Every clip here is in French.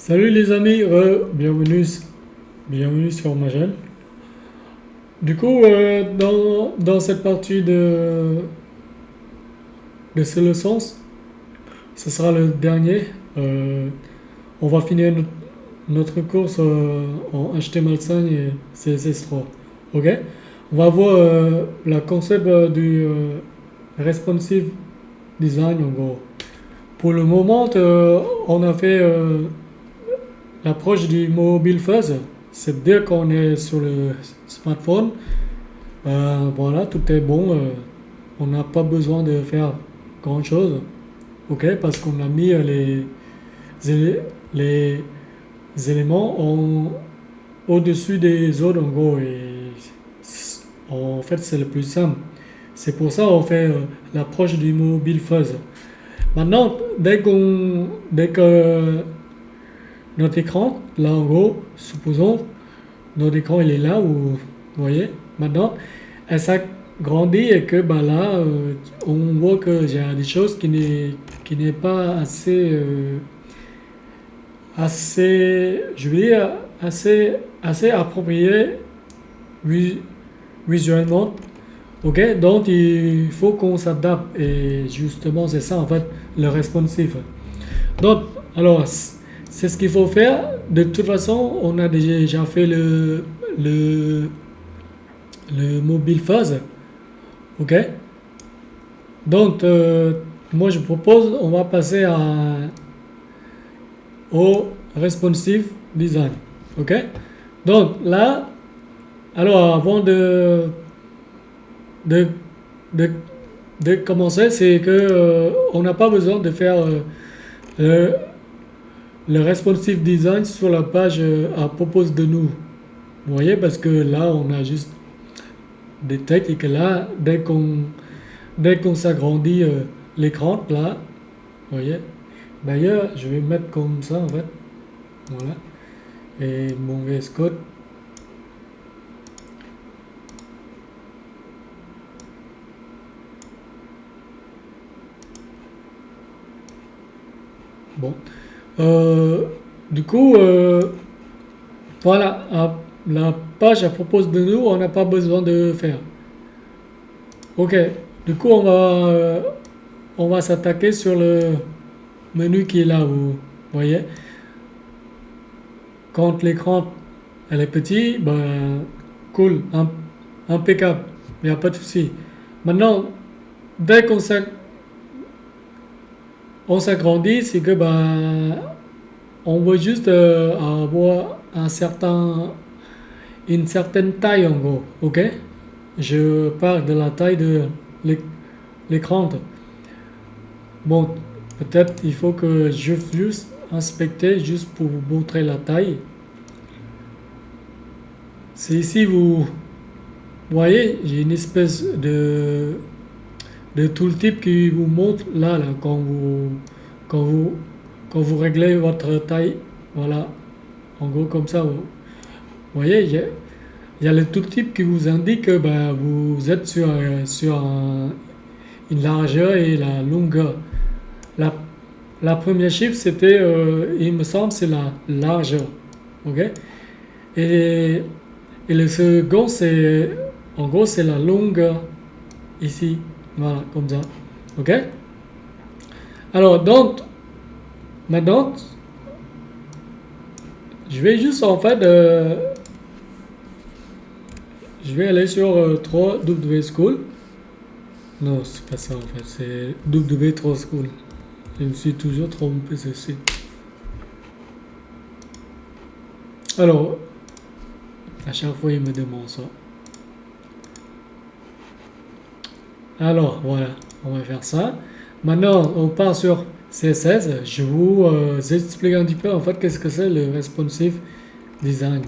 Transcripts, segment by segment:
Salut les amis, bienvenue sur ma chaîne. Du coup, dans cette partie de ces leçons, ce sera le dernier. Euh, on va finir notre course en HTML5 et CSS3. Ok? On va voir le concept du responsive design en gros. Pour le moment, on a fait l'approche du mobile first, c'est-à-dire qu'on est sur le smartphone, voilà, tout est bon, on n'a pas besoin de faire grand-chose, ok, parce qu'on a mis les éléments au-dessus des autres en gros, et en fait c'est le plus simple. C'est pour ça qu'on fait l'approche du mobile first. Maintenant, dès que notre écran, là en gros, supposons, notre écran il est là, où, vous voyez, maintenant, elle s'agrandit et que bah, là, on voit que j'ai des choses qui n'est pas assez, je veux dire, assez appropriées visuellement. Ok, donc il faut qu'on s'adapte et justement c'est ça en fait le responsive. Donc, alors, c'est ce qu'il faut faire. De toute façon, on a déjà fait le, le mobile phase. OK? Donc, moi, je propose, on va passer au responsive design. OK? Donc, là, alors, avant de, de, de commencer, c'est que on n'a pas besoin de faire le, le responsive design sur la page à propos de nous. Vous voyez, parce que là, on a juste des textes et que là, dès qu'on s'agrandit l'écran, là, vous voyez. D'ailleurs, je vais mettre comme ça en fait. Voilà. Et mon VS Code. Bon. Euh, du coup, voilà. La page à propos de nous, on n'a pas besoin de faire. Ok. Du coup, on va s'attaquer sur le menu qui est là, vous voyez. Quand l'écran elle est petit, ben, cool, impeccable, il n'y a pas de souci. Maintenant, dès on s'agrandit, c'est que ben, on veut juste avoir une certaine taille en gros, ok? Je parle de la taille de l'écran. Bon, peut-être il faut que je juste inspecter juste pour vous montrer la taille. C'est ici vous voyez, j'ai une espèce de tooltip qui vous montre là quand vous, quand vous réglez votre taille. Voilà, en gros comme ça. Vous voyez, il y a le tooltip qui vous indique que ben, vous êtes une largeur et la longueur. La, la première chiffre, c'était, il me semble, c'est la largeur. Ok? Et, et le second, c'est, en gros, c'est la longueur ici. Voilà, comme ça. Ok? Alors, donc, maintenant, je vais juste en fait, je vais aller sur 3W School. Non, c'est pas ça en fait, c'est W3 School. Je me suis toujours trompé ceci. Alors, à chaque fois, il me demande ça. Alors, voilà, on va faire ça. Maintenant, on part sur CSS. Je vous explique un petit peu en fait qu'est-ce que c'est le responsive design.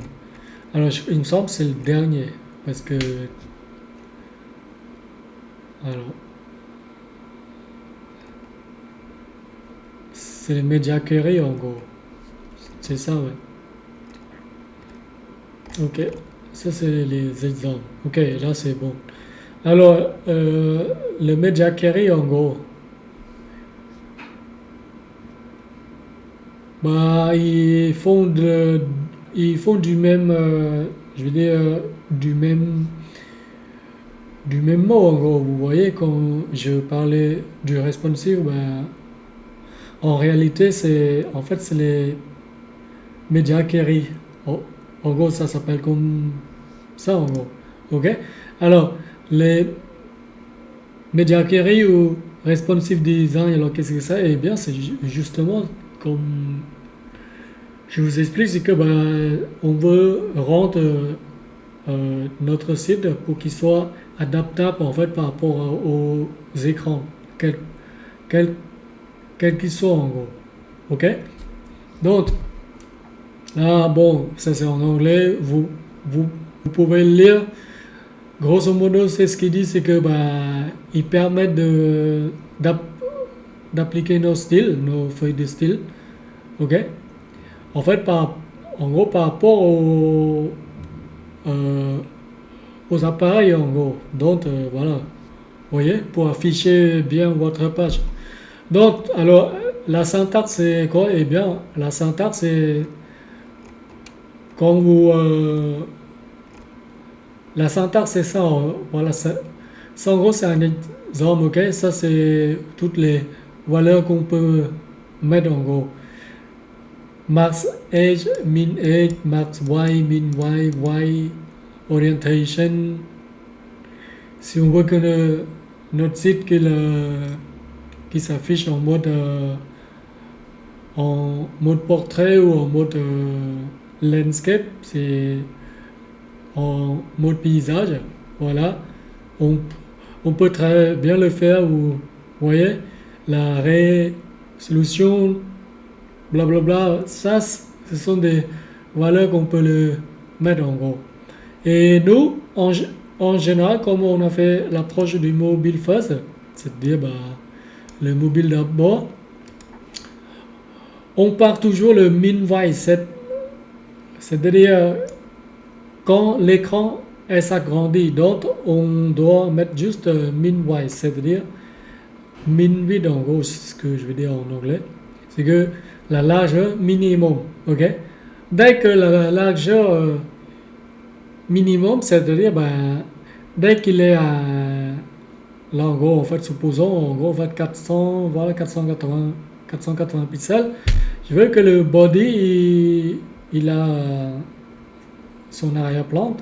Alors, il me semble que c'est le dernier. Parce que. Alors. C'est le media query en gros. C'est ça, ouais. Ok. Ça, c'est les exemples. Ok, là, c'est bon. Alors, le media query, en gros, le media query, en gros, c'est ça, ouais. Ok, là c'est bon. Alors le media query en gros, c'est ça, c'est les exemples. Ok, là c'est bon. Alors, le media query, en gros, le media query, en gros, c'est ça, ouais. Ok, là c'est bon. Alors, le media query, en gros, le media query, en gros, c'est ça, ouais. Ok, là c'est bon. Alors, le media query, en gros, bah, ils font du même, je veux dire, du même mot en gros. Vous voyez, quand je parlais du responsive, bah, en réalité, c'est les médias query. En, en gros, ça s'appelle comme ça en gros. Ok? Alors, les médias query ou responsive design, alors qu'est-ce que c'est? Eh bien, c'est justement comme je vous explique, c'est que ben, on veut rendre notre site pour qu'il soit adaptable en fait par rapport aux écrans, quels quel, quel qu'ils soient en gros. Ok? Donc, là, bon, ça c'est en anglais, vous pouvez le lire. Grosso modo, c'est ce qu'il dit, c'est que ben, ils permettent d'appliquer nos styles, nos feuilles de style. Ok? En fait, en gros, par rapport euh, aux appareils, en gros. Donc, voilà. Vous voyez, pour afficher bien votre page. Donc, alors, la syntaxe, c'est quoi? Eh bien, la syntaxe, c'est quand vous. La syntaxe, c'est ça. Voilà, ça, en gros, c'est un exemple, ok? Ça, c'est toutes les valeurs qu'on peut mettre, en gros. Max age, min age, max y, min y, orientation. Si on veut que notre site qui s'affiche en mode portrait ou en mode landscape, c'est en mode paysage, voilà, on, on peut très bien le faire. Vous voyez, la résolution, blablabla, ça, ce sont des valeurs qu'on peut le mettre en gros. Et nous, en général, comme on a fait l'approche du mobile first, c'est-à-dire bah, le mobile d'abord, on part toujours le min-y, c'est-à-dire quand l'écran s'agrandit, donc on doit mettre juste min-y, c'est-à-dire min-width en gros, c'est ce que je veux dire en anglais, c'est que la largeur minimum, ok? Dès que la largeur minimum, c'est-à-dire ben, dès qu'il est à là en gros en fait supposons en gros en fait 400 voilà 480 pixels, je veux que le body il a son arrière-plan,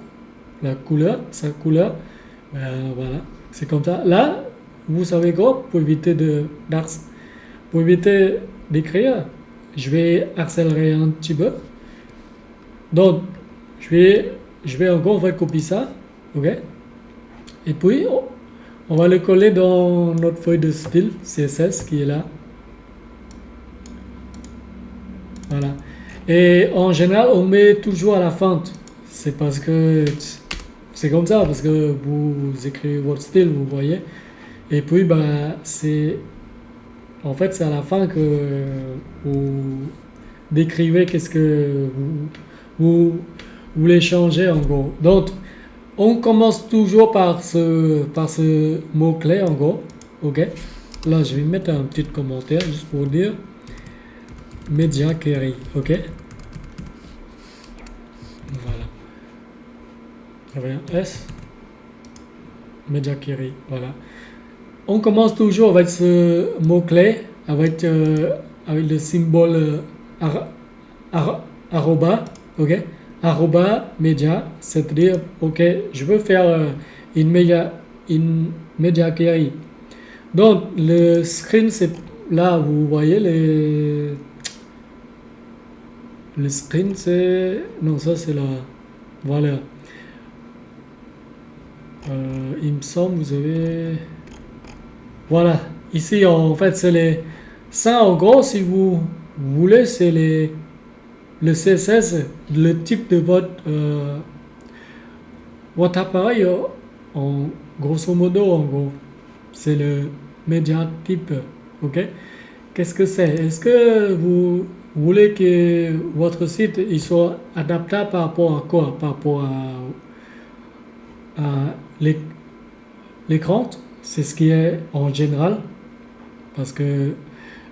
la couleur, sa couleur, ben, voilà, c'est comme ça. Là, vous savez quoi, pour éviter d'écrire, je vais accélérer un petit peu. Donc, je vais encore en fait copier ça, ok? Et puis, on va le coller dans notre feuille de style CSS qui est là. Voilà. Et en général, on met toujours à la fin. C'est parce que c'est comme ça, parce que vous écrivez votre style, vous voyez. Et puis, bah, en fait, c'est à la fin que vous décrivez qu'est-ce que vous voulez changer en gros. Donc, on commence toujours par ce mot-clé en gros. Ok. Là, je vais mettre un petit commentaire juste pour dire Media Query. Ok. Voilà. Avec un S. Media Query. Voilà. On commence toujours avec ce mot-clé, avec le symbole arroba, ok, arroba media, c'est-à-dire, ok, je veux faire une media query. Donc, le screen, c'est là, vous voyez, le screen, c'est, non, ça, c'est là, voilà. Il me semble, vous avez, voilà, ici, en fait, c'est ça, en gros, si vous voulez, c'est le CSS, le type de votre appareil, en grosso modo, en gros, c'est le média type, ok? Qu'est-ce que c'est? Est-ce que vous voulez que votre site il soit adaptable par rapport à quoi? Par rapport à l'écran? C'est ce qui est en général, parce que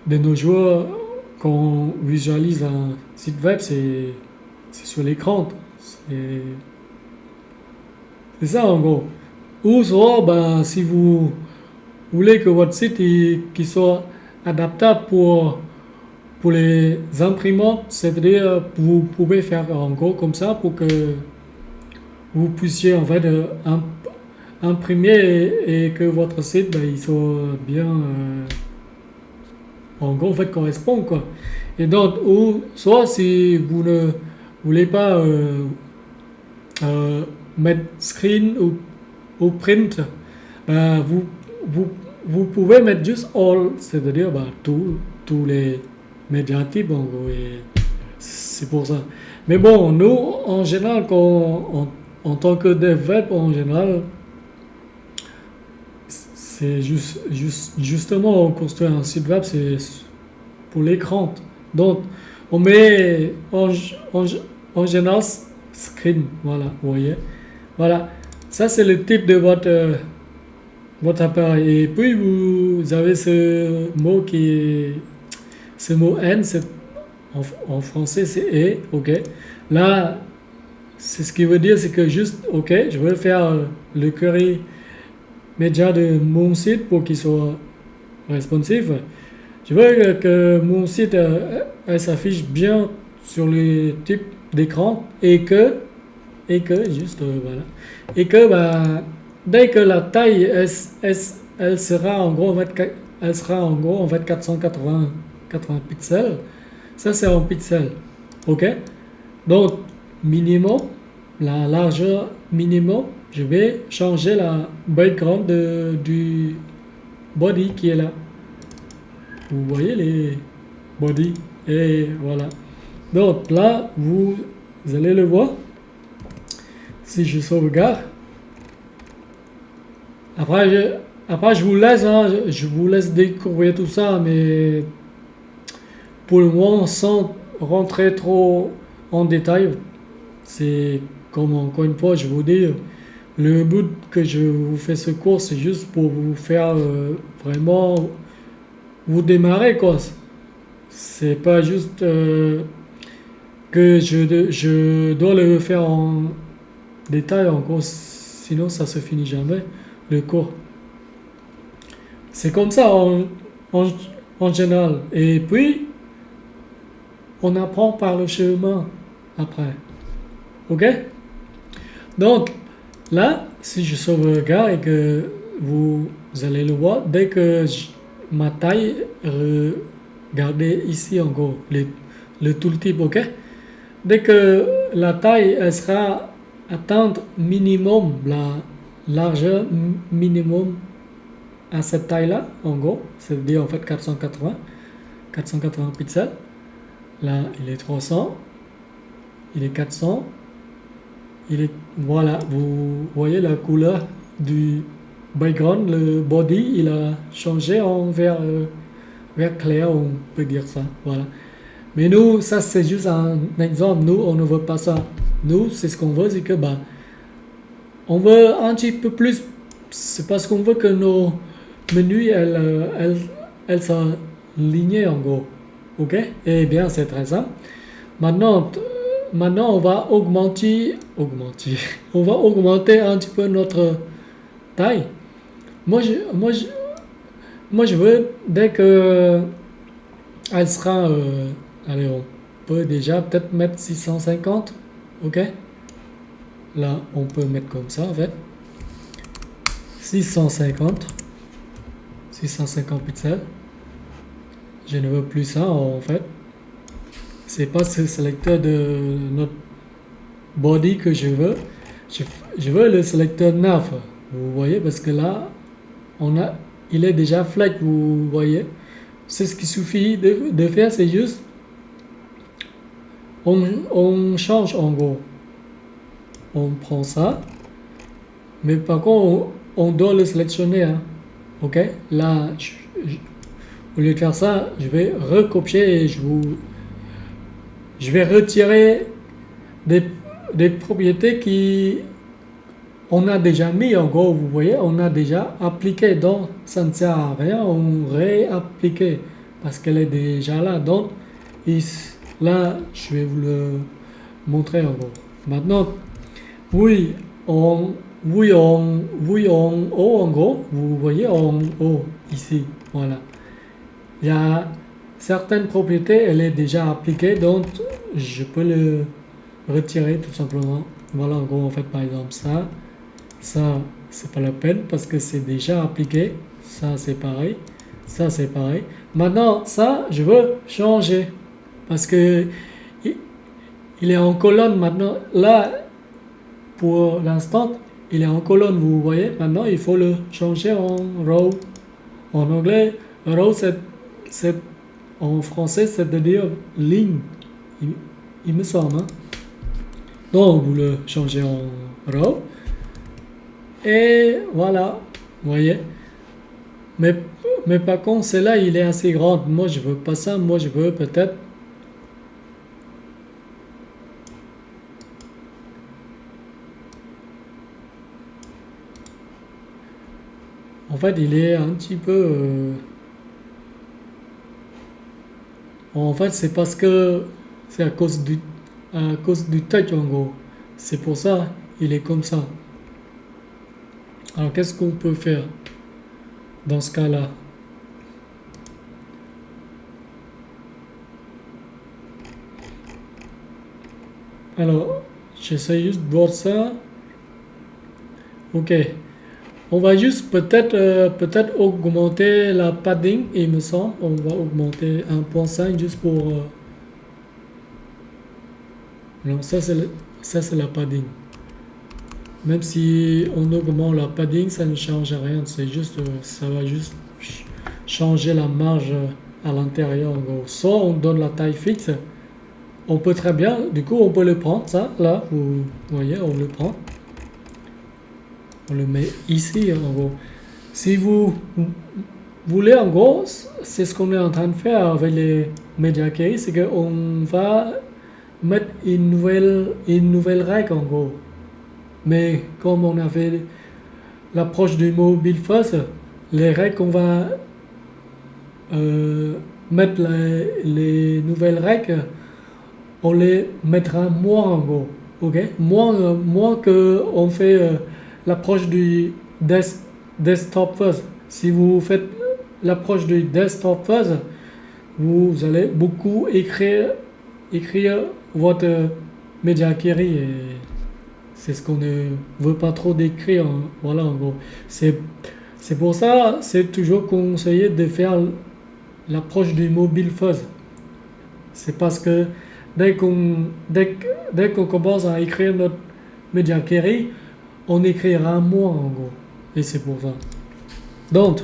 de nos jours, quand on visualise un site web, c'est sur l'écran. C'est ça en gros. Ou soit, ben, si vous voulez que votre site qu'il soit adaptable pour les imprimantes, c'est-à-dire vous pouvez faire en gros comme ça pour que vous puissiez en fait imprimer et que votre site ben, il soit bien en gros en fait correspond quoi. Et donc ou soit si vous ne voulez pas euh, mettre screen ou print, ben, vous, vous pouvez mettre juste all, c'est-à-dire ben, tous les médias types en gros. Et c'est pour ça. Mais bon, nous, en général, en tant que dev web, en général, c'est justement, on construit un site web, c'est pour l'écran. Donc, on met en, en général screen, voilà, vous voyez. Voilà, ça c'est le type de votre appareil. Et puis, vous avez ce mot qui est, ce mot N, en français c'est et, ok. Là, c'est ce qui veut dire, c'est que juste, ok, je veux faire le query média de mon site pour qu'il soit responsive. Je veux que mon site elle s'affiche bien sur les types d'écran juste voilà, et que bah, dès que la taille elle sera en gros elle sera en gros en fait 480 pixels. Ça c'est en pixels, ok. Donc minimum, la largeur minimum, je vais changer la background du body qui est là. Vous voyez les body et voilà. Donc là, vous allez le voir. Si je sauvegarde, après je vous laisse, hein, je vous laisse découvrir tout ça, mais pour le moment, sans rentrer trop en détail, c'est comme encore une fois, je vous dis, le but que je vous fais ce cours, c'est juste pour vous faire vraiment vous démarrer, quoi. C'est pas juste que je dois le faire en détail, en gros, sinon ça se finit jamais, le cours. C'est comme ça en, en général. Et puis, on apprend par le chemin après. Ok? Donc, là, si je sauvegarde et que vous allez le voir, dès que ma taille, regardez ici en gros, le tooltip, ok? Dès que la taille elle sera atteinte minimum, la largeur minimum à cette taille-là, en gros, c'est-à-dire en fait 480 pixels. Là, il est 300, il est 400, il est, voilà, vous voyez la couleur du background, le body, il a changé en vert clair, on peut dire ça, voilà. Mais nous, ça c'est juste un exemple, nous on ne veut pas ça. Nous, c'est ce qu'on veut, c'est que bah, on veut un petit peu plus, c'est parce qu'on veut que nos menus, elles sont lignées en gros. Ok? Eh bien, c'est très simple. Maintenant, maintenant on va on va augmenter un petit peu notre taille. Moi, je veux, dès que elle sera, allez, on peut déjà peut-être mettre 650, ok? Là, on peut mettre comme ça, en fait. 650 pixels. Je ne veux plus ça, en fait. C'est pas ce sélecteur de notre body que je veux. Je veux le sélecteur nav. Vous voyez, parce que là, il est déjà flag, vous voyez. C'est ce qu'il suffit de faire, c'est juste on change en gros. On prend ça, mais par contre on doit le sélectionner, hein. Ok, là au lieu de faire ça, je vais recopier et je vais retirer des propriétés qui on a déjà mis, en gros, vous voyez, on a déjà appliqué, donc ça ne sert à rien, on réapplique parce qu'elle est déjà là. Donc là, je vais vous le montrer en gros. Maintenant, oui, en haut en gros, vous voyez en haut ici, voilà. Il y a certaines propriétés, elle est déjà appliquée, donc je peux le retirer tout simplement. Voilà, en gros, en fait, par exemple, ça, c'est pas la peine parce que c'est déjà appliqué. Ça, c'est pareil. Ça, c'est pareil. Maintenant, ça, je veux changer parce que il est en colonne maintenant. Là, pour l'instant, il est en colonne, vous voyez. Maintenant, il faut le changer en row. En anglais, row, en français, c'est-à-dire ligne. Il, il me semble. Hein? Donc, vous le changez en row. Et voilà, vous voyez. Mais, mais par contre, celle-là, il est assez grand. Moi, je veux pas ça. Moi, je veux peut-être. En fait, il est un petit peu. En fait, c'est parce que c'est à cause du touch en gros. C'est pour ça, il est comme ça. Alors, qu'est-ce qu'on peut faire dans ce cas-là? Alors, j'essaie juste de voir ça. Ok. On va juste peut-être augmenter la padding, il me semble. On va augmenter 1.5 juste pour. Non, ça c'est la padding. Même si on augmente la padding, ça ne change rien. C'est juste, ça va juste changer la marge à l'intérieur. En gros. Soit on donne la taille fixe. On peut très bien, du coup, on peut le prendre. Ça, là, vous voyez, on le prend. On le met ici, en gros. Si vous voulez, en gros, c'est ce qu'on est en train de faire avec les media keys, c'est qu'on va mettre une nouvelle règle, en gros. Mais comme on avait l'approche du mobile first, les règles qu'on va mettre les nouvelles règles, on les mettra moins en gros. Ok? Moins que on fait l'approche du desktop first. Si vous faites l'approche du desktop first, vous allez beaucoup écrire votre media query et c'est ce qu'on ne veut pas trop décrire. Hein. Voilà en gros. C'est pour ça, c'est toujours conseillé de faire l'approche du mobile first. C'est parce que dès qu'on commence à écrire notre media query, on écrira moins en gros. Et c'est pour ça. Donc,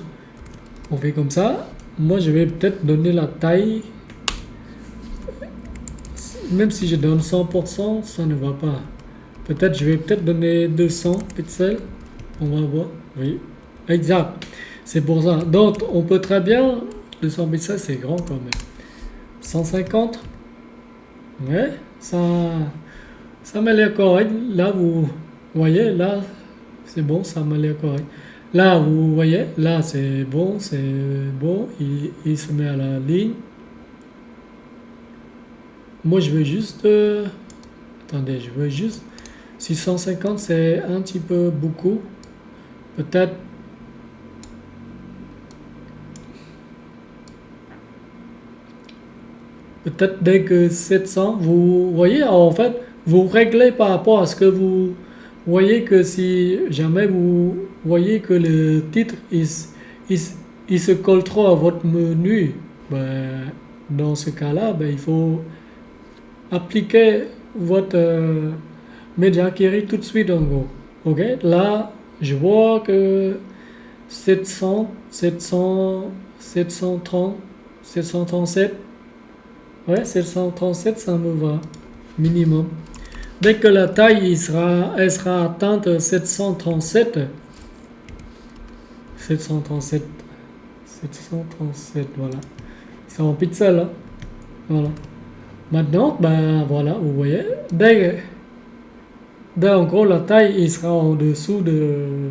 on fait comme ça. Moi, je vais peut-être donner la taille. Même si je donne 100%, ça ne va pas. Peut-être, je vais peut-être donner 200 pixels. On va voir. Oui. Exact. C'est pour ça. Donc, on peut très bien. 200 pixels, c'est grand quand même. 150. Ouais. Ça m'a l'air correct. Là, vous voyez, là, c'est bon, ça m'a l'air correct. Là, vous voyez, là, c'est bon, il se met à la ligne. Moi, je veux juste... attendez, je veux juste... 650, c'est un petit peu beaucoup. Peut-être... Peut-être dès que 700, vous voyez, en fait, vous réglez par rapport à ce que vous voyez que si jamais vous voyez que le titre il se colle trop à votre menu, ben, dans ce cas-là, ben, il faut appliquer votre media query tout de suite en gros. Ok, là, je vois que 700, 700, 730, 737. Ouais, 737, ça me va. Minimum. Dès que la taille elle sera atteinte 737, 737, 737, voilà. C'est en pixels, hein. Voilà. Maintenant, ben voilà, vous voyez, dès en gros la taille il sera en dessous de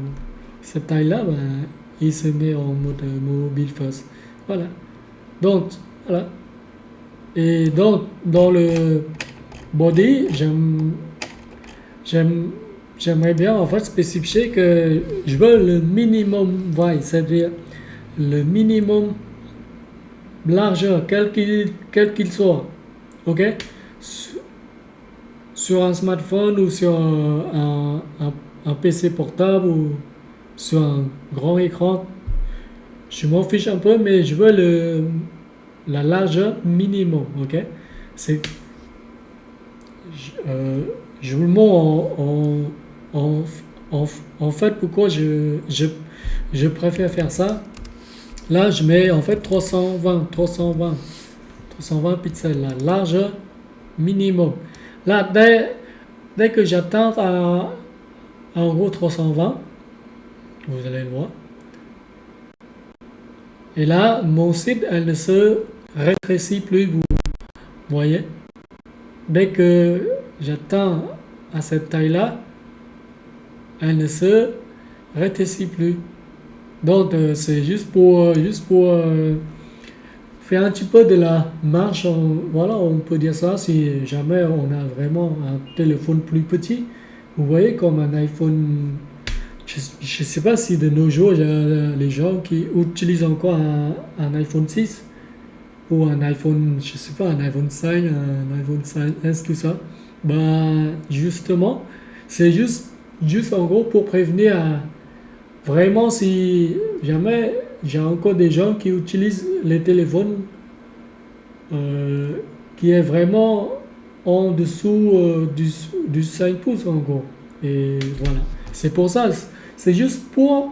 cette taille-là, ben, il se met en mode mobile first. Voilà. Donc, voilà. Et donc, dans le body, j'aime, j'aimerais bien en fait spécifier que je veux le minimum wide, c'est-à-dire le minimum largeur, quel qu'il soit. Ok? Sur sur un smartphone ou sur un PC portable ou sur un grand écran, je m'en fiche un peu, mais je veux la largeur minimum. Ok? C'est, je vous le montre en, en, en fait pourquoi je préfère faire ça. Là, je mets en fait 320 pixels, la largeur minimum. Là, dès que j'atteins en gros 320, vous allez le voir. Et là, mon site, elle ne se rétrécit plus, vous voyez. Dès que j'atteins à cette taille-là, elle ne se rétrécit plus. Donc, c'est juste pour faire un petit peu de la marche. Voilà, on peut dire ça si jamais on a vraiment un téléphone plus petit. Vous voyez, comme un iPhone. Je ne sais pas si de nos jours, il y a les gens qui utilisent encore un iPhone 6 ou un iPhone, je sais pas, un iPhone 5, un iPhone 5S, tout ça. Bah, justement, c'est juste en gros pour prévenir vraiment si jamais j'ai encore des gens qui utilisent les téléphones euh, qui est vraiment en dessous du 5 pouces en gros. Et voilà. C'est pour ça, c'est juste pour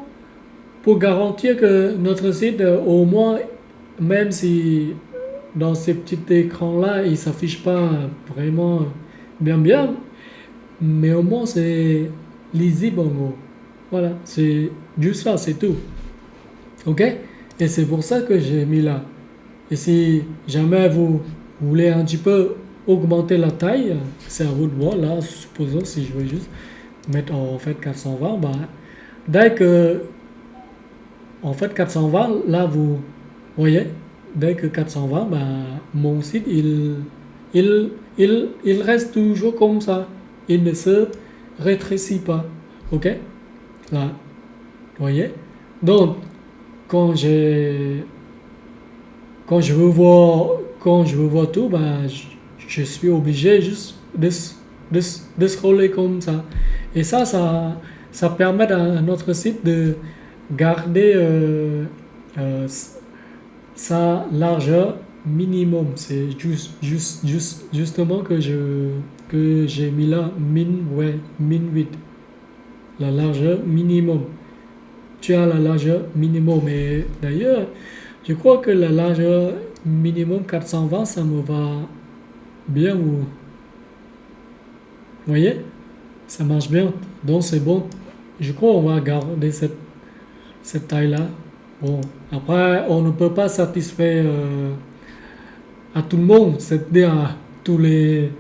garantir que notre site, au moins, même si dans ces petits écrans-là, il ne s'affiche pas vraiment bien, mais au moins c'est lisible en gros. Voilà, c'est juste ça, c'est tout. Ok? Et c'est pour ça que j'ai mis là. Et si jamais vous voulez un petit peu augmenter la taille, c'est à vous de voir. Là, supposons si je veux juste mettre en fait 420, bah, dès que en fait 420, là vous voyez, dès que 420, bah, mon site il reste toujours comme ça. Il ne se rétrécit pas. Ok? Là, vous voyez? Donc, quand j'ai quand je veux voir tout, ben, je suis obligé juste de scroller comme ça. Et ça permet à notre site de garder euh, sa largeur minimum. C'est justement que j'ai mis là min width, la largeur minimum. Tu as la largeur minimum. Et d'ailleurs, je crois que la largeur minimum 420, ça me va bien. Vous voyez? Ça marche bien. Donc c'est bon. Je crois qu'on va garder cette taille-là. Bon, après, on ne peut pas satisfaire à tout le monde, c'est-à-dire à tous les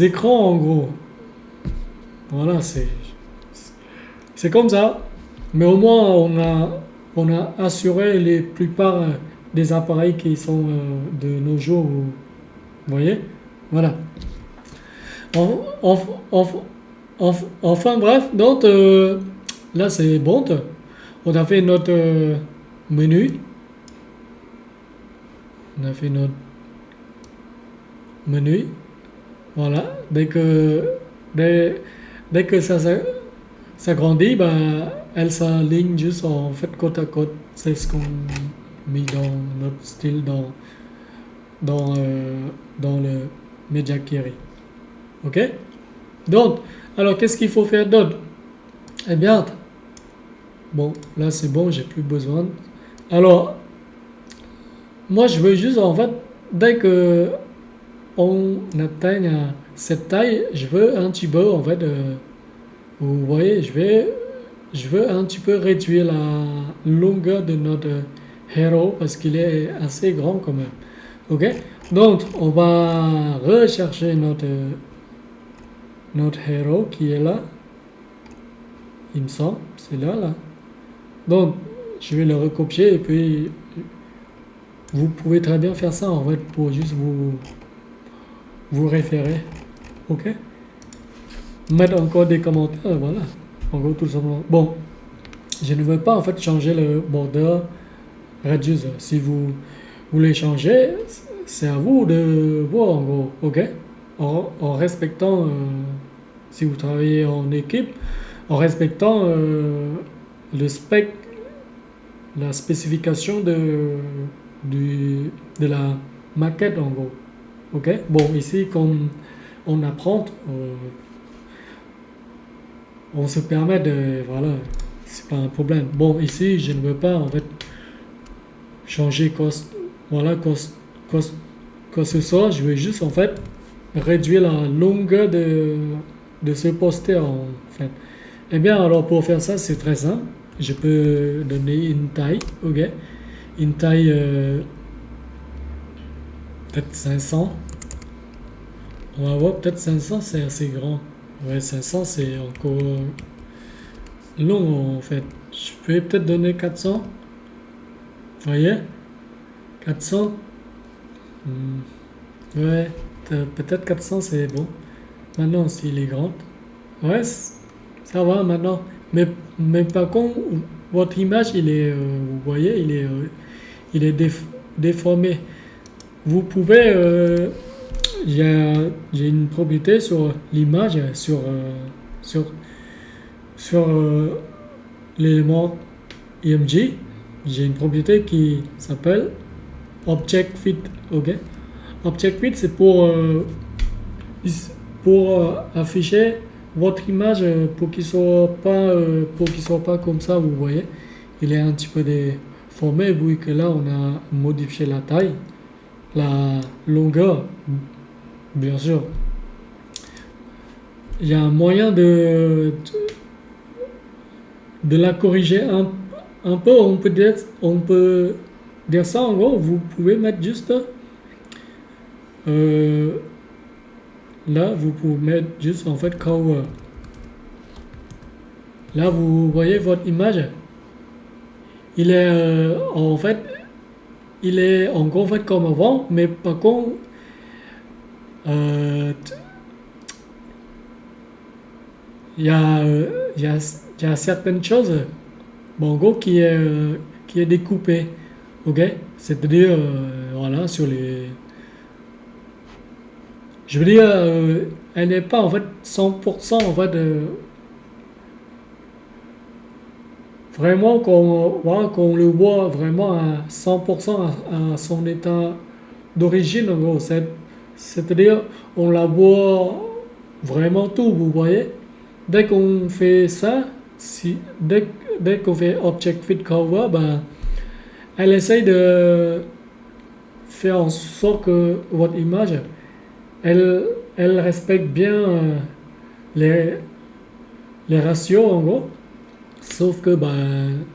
écrans en gros. Voilà, c'est comme ça. Mais au moins, on a assuré les plupart des appareils qui sont de nos jours. Vous voyez? Voilà. En- en- en- enfin bref, donc là c'est bon. On a fait notre menu. On a fait notre menu. Voilà. Dès, dès que ça grandit, ben, elle s'aligne juste en fait côte à côte. C'est ce qu'on mis dans notre style dans, euh, dans le Media Query. Ok? Donc, alors qu'est-ce qu'il faut faire d'autre? Eh bien, bon, là c'est bon, j'ai plus besoin. Alors, moi je veux juste en fait, dès que on atteint cette taille, je veux un petit peu en fait, vous voyez, je veux un petit peu réduire la longueur de notre héros parce qu'il est assez grand quand même. Ok? Donc, on va rechercher notre héros qui est là. Il me semble, c'est là. Donc, je vais le recopier et puis vous pouvez très bien faire ça en fait pour juste vous référer. Ok. Mettre encore des commentaires, voilà. En gros, tout simplement. Bon, je ne veux pas en fait changer le border radius. Si vous voulez changer, c'est à vous de voir en gros. Ok. En respectant, si vous travaillez en équipe, en respectant le spec, la spécification de la maquette en gros. Ok. Bon, ici, comme on apprend, on se permet de, voilà, c'est pas un problème. Bon, ici, je ne veux pas en fait changer voilà, quoi ce soit. Je veux juste en fait réduire la longueur de ce poster en fait. Eh bien, alors pour faire ça, c'est très simple. Je peux donner une taille, ok? Une taille peut-être 500. On va voir, peut-être 500 c'est assez grand. Ouais, 500 c'est encore long en fait. Je peux peut-être donner 400. Vous voyez? 400. Ouais, peut-être 400 c'est bon. Maintenant, s'il est grand. Ouais, ça va maintenant. Mais par contre, votre image, vous voyez, il est déformé. Vous pouvez, j'ai une propriété sur l'image, sur, l'élément IMG. J'ai une propriété qui s'appelle Object Fit. Ok? Object Fit, c'est pour afficher votre image pour qu'il soit pas comme ça, vous voyez. Il est un petit peu déformé, vu que là, on a modifié la taille, la longueur, bien sûr. Il y a un moyen de la corriger un peu. On peut dire ça en gros. Vous pouvez mettre juste là, vous pouvez mettre juste en fait cover. Là, vous voyez votre image. Il est en fait, il est en gros fait comme avant, mais par contre, il y a, il y a, il y a certaines choses, bon, en gros, qui est découpé, ok? C'est-à-dire, voilà, sur les, je veux dire, elle n'est pas en fait 100% en fait vraiment qu'on le voit vraiment à 100% à son état d'origine en gros. C'est-à-dire, on la voit vraiment tout, vous voyez. Dès qu'on fait ça, dès qu'on fait Object Fit Cover, ben, elle essaye de faire en sorte que votre image, elle, elle respecte bien les, les ratios en gros. Sauf que ben,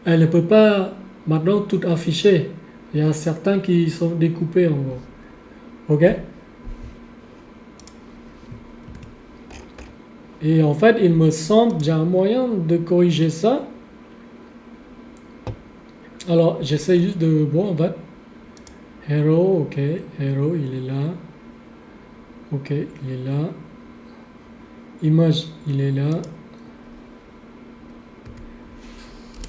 elle ne peut pas maintenant tout afficher. Il y a certains qui sont découpés en gros. Ok? Et en fait, il me semble qu'il y a un moyen de corriger ça. Alors, j'essaie juste de voir en fait. Hero, ok. Hero, il est là. Ok, il est là. Image, il est là.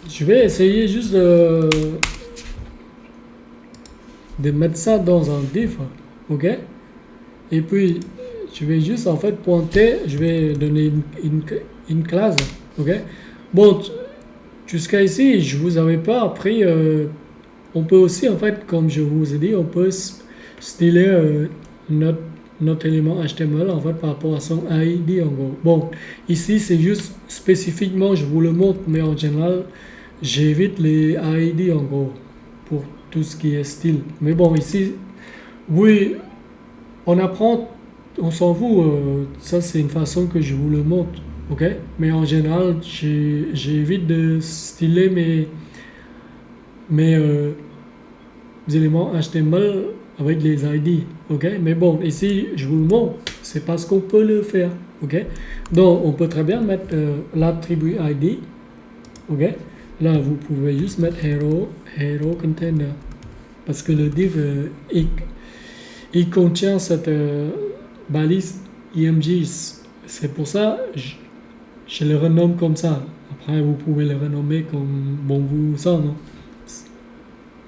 Je vais essayer juste de mettre ça dans un div. Ok? Et puis, je vais juste en fait pointer. Je vais donner une classe. Ok? Bon, jusqu'à ici, je vous avais pas appris. On peut aussi, en fait, comme je vous ai dit, on peut styler notre élément HTML en fait par rapport à son ID en gros. Bon, ici c'est juste spécifiquement, je vous le montre, mais en général, j'évite les ID en gros pour tout ce qui est style. Mais bon, ici, oui, on apprend, on s'en fout. Ça, c'est une façon que je vous le montre, ok? Mais en général, j'évite de styler mes éléments HTML avec les ID, ok? Mais bon, ici, je vous le montre, c'est parce qu'on peut le faire, ok? Donc, on peut très bien mettre l'attribut ID, ok? Là, vous pouvez juste mettre hero container, parce que le div, il contient cette balise img. C'est pour ça je le renomme comme ça. Après, vous pouvez le renommer comme bon vous semble.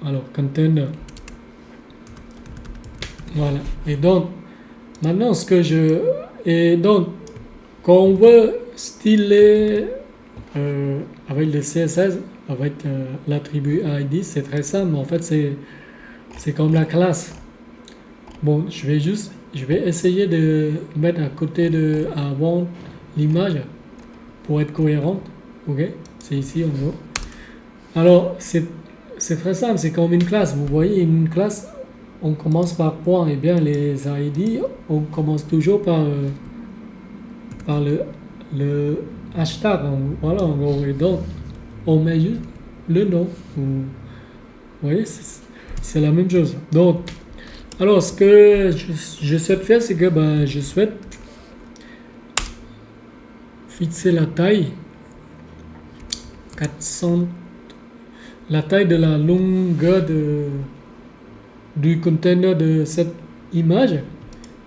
Alors, container. Voilà. Et donc, maintenant, et donc, quand on veut styler avec le CSS, avec l'attribut ID, c'est très simple. En fait, c'est comme la classe. Bon, je vais essayer de mettre à côté avant l'image pour être cohérente. Ok, c'est ici en gros. Alors, c'est très simple, c'est comme une classe. Vous voyez, une classe, on commence par point. Et bien, les ID, on commence toujours par le hashtag. Voilà, en gros. Et donc, on met juste le nom. Vous voyez, c'est la même chose. Donc, alors, ce que je souhaite faire, c'est que je souhaite fixer la taille 400, la taille de la longueur du container de cette image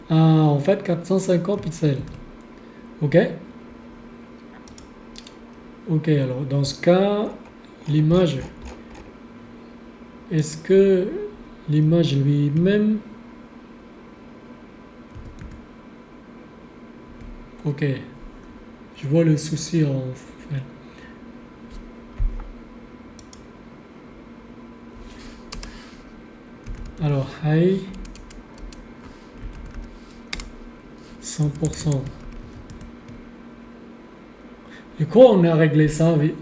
à en fait 450 pixels. Ok. Ok, alors dans ce cas, l'image, est-ce que l'image lui-même, ok, je vois le souci en fait. Alors, high 100%. Je crois qu'on a réglé ça, oui.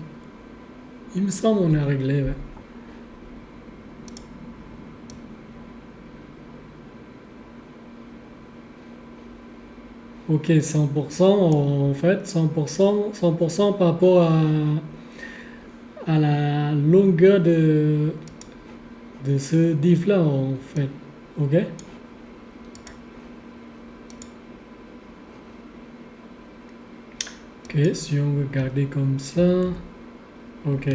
Il me semble qu'on a réglé, ouais. Ok, 100%, en fait, 100% par rapport à la longueur de ce div là, en fait. Ok? Ok, si on veut garder comme ça. Ok.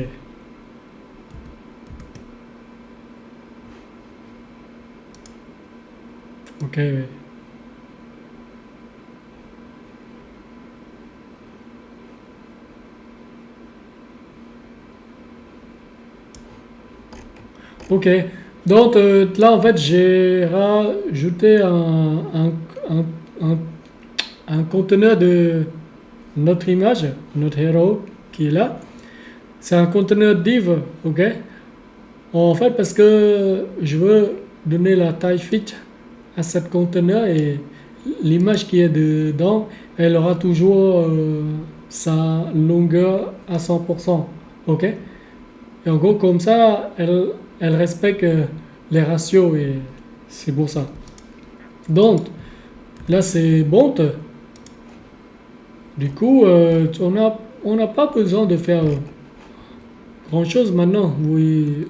Ok, oui. Ok. Donc là, en fait, j'ai rajouté un, un conteneur de notre image, notre héros qui est là. C'est un conteneur div, ok? En fait, parce que je veux donner la taille fit à cette conteneur et l'image qui est dedans, elle aura toujours sa longueur à 100%, ok? Et en gros, comme ça, elle respecte les ratios et c'est pour ça. Donc, là, c'est bon. Du coup, on n'a pas besoin de faire grand chose maintenant. Oui,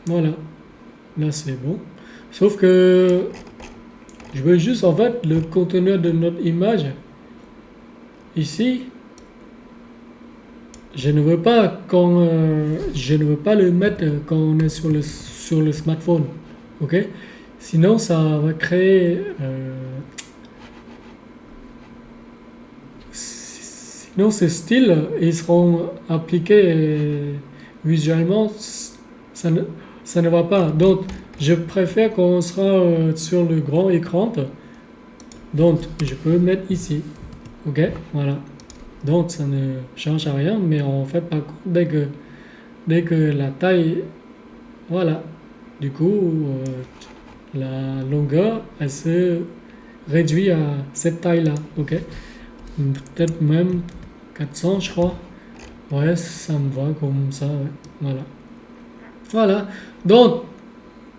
voilà. Là, c'est bon. Sauf que je veux juste, en fait, le conteneur de notre image. Ici, je ne veux pas je ne veux pas le mettre quand on est sur le smartphone. Ok? Sinon, ça va créer. Sinon, ces styles, ils seront appliqués visuellement. Ça ne, ça ne va pas. Donc, je préfère qu'on sera sur le grand écran. Donc, je peux mettre ici. Ok? Voilà. Donc, ça ne change rien. Mais en fait, par contre, dès que la taille. Voilà. Du coup, la longueur, elle se réduit à cette taille-là. Ok? Peut-être même 400, je crois. Ouais, ça me va comme ça. Ouais. Voilà. Voilà. Donc,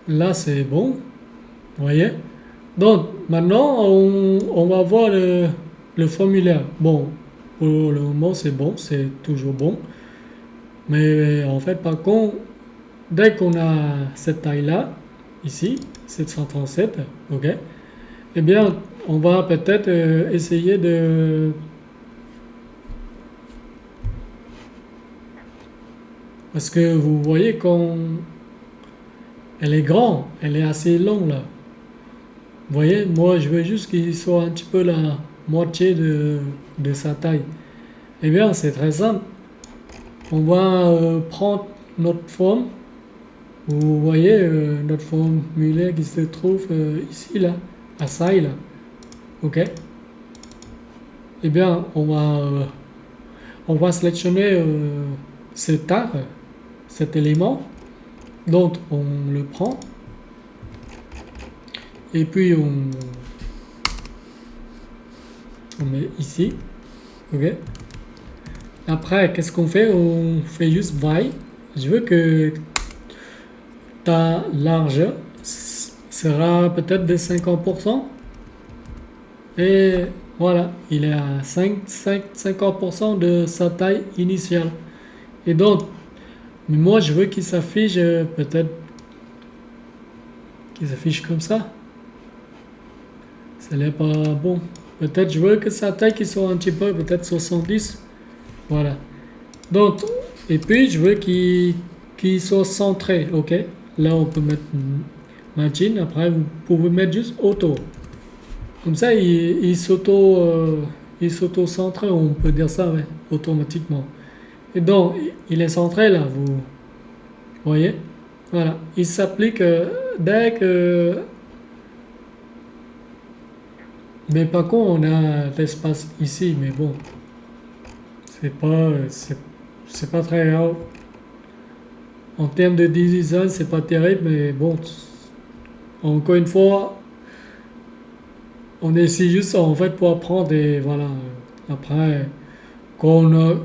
là, c'est bon. Vous voyez? Donc, maintenant, on va voir le formulaire. Bon, pour le moment, c'est bon. C'est toujours bon. Mais en fait, par contre, dès qu'on a cette taille-là, ici, 737, ok? Eh bien, on va peut-être essayer Parce que vous voyez quand elle est grande, elle est assez longue là. Vous voyez, moi je veux juste qu'il soit un petit peu la moitié de sa taille. Eh bien, c'est très simple. On va prendre notre forme. Vous voyez notre formulaire qui se trouve ici là, à ça là. Ok. Eh bien, on va sélectionner cet arc, cet élément. Donc, on le prend. Et puis, on met ici. Ok. Après, qu'est-ce qu'on fait? On fait juste while. Je veux que ta largeur sera peut-être de 50%. Et voilà, il est à 50% de sa taille initiale. Et donc, moi je veux qu'il s'affiche peut-être qu'il s'affiche comme ça. Ça n'est pas bon. Peut-être je veux que sa taille qui soit un petit peu, peut-être 70. Voilà. Donc, et puis je veux qu'il soit centré, ok? Là on peut mettre margin, après vous pouvez mettre juste auto. Comme ça il s'auto-centre, on peut dire ça, ouais, automatiquement. Et donc, il est centré là, vous voyez? Voilà. Il s'applique dès que. Mais par contre, on a l'espace ici, mais bon, c'est pas très grave. En termes de design, c'est pas terrible, mais bon, encore une fois, on est ici juste en fait pour apprendre et voilà. Après, quand on,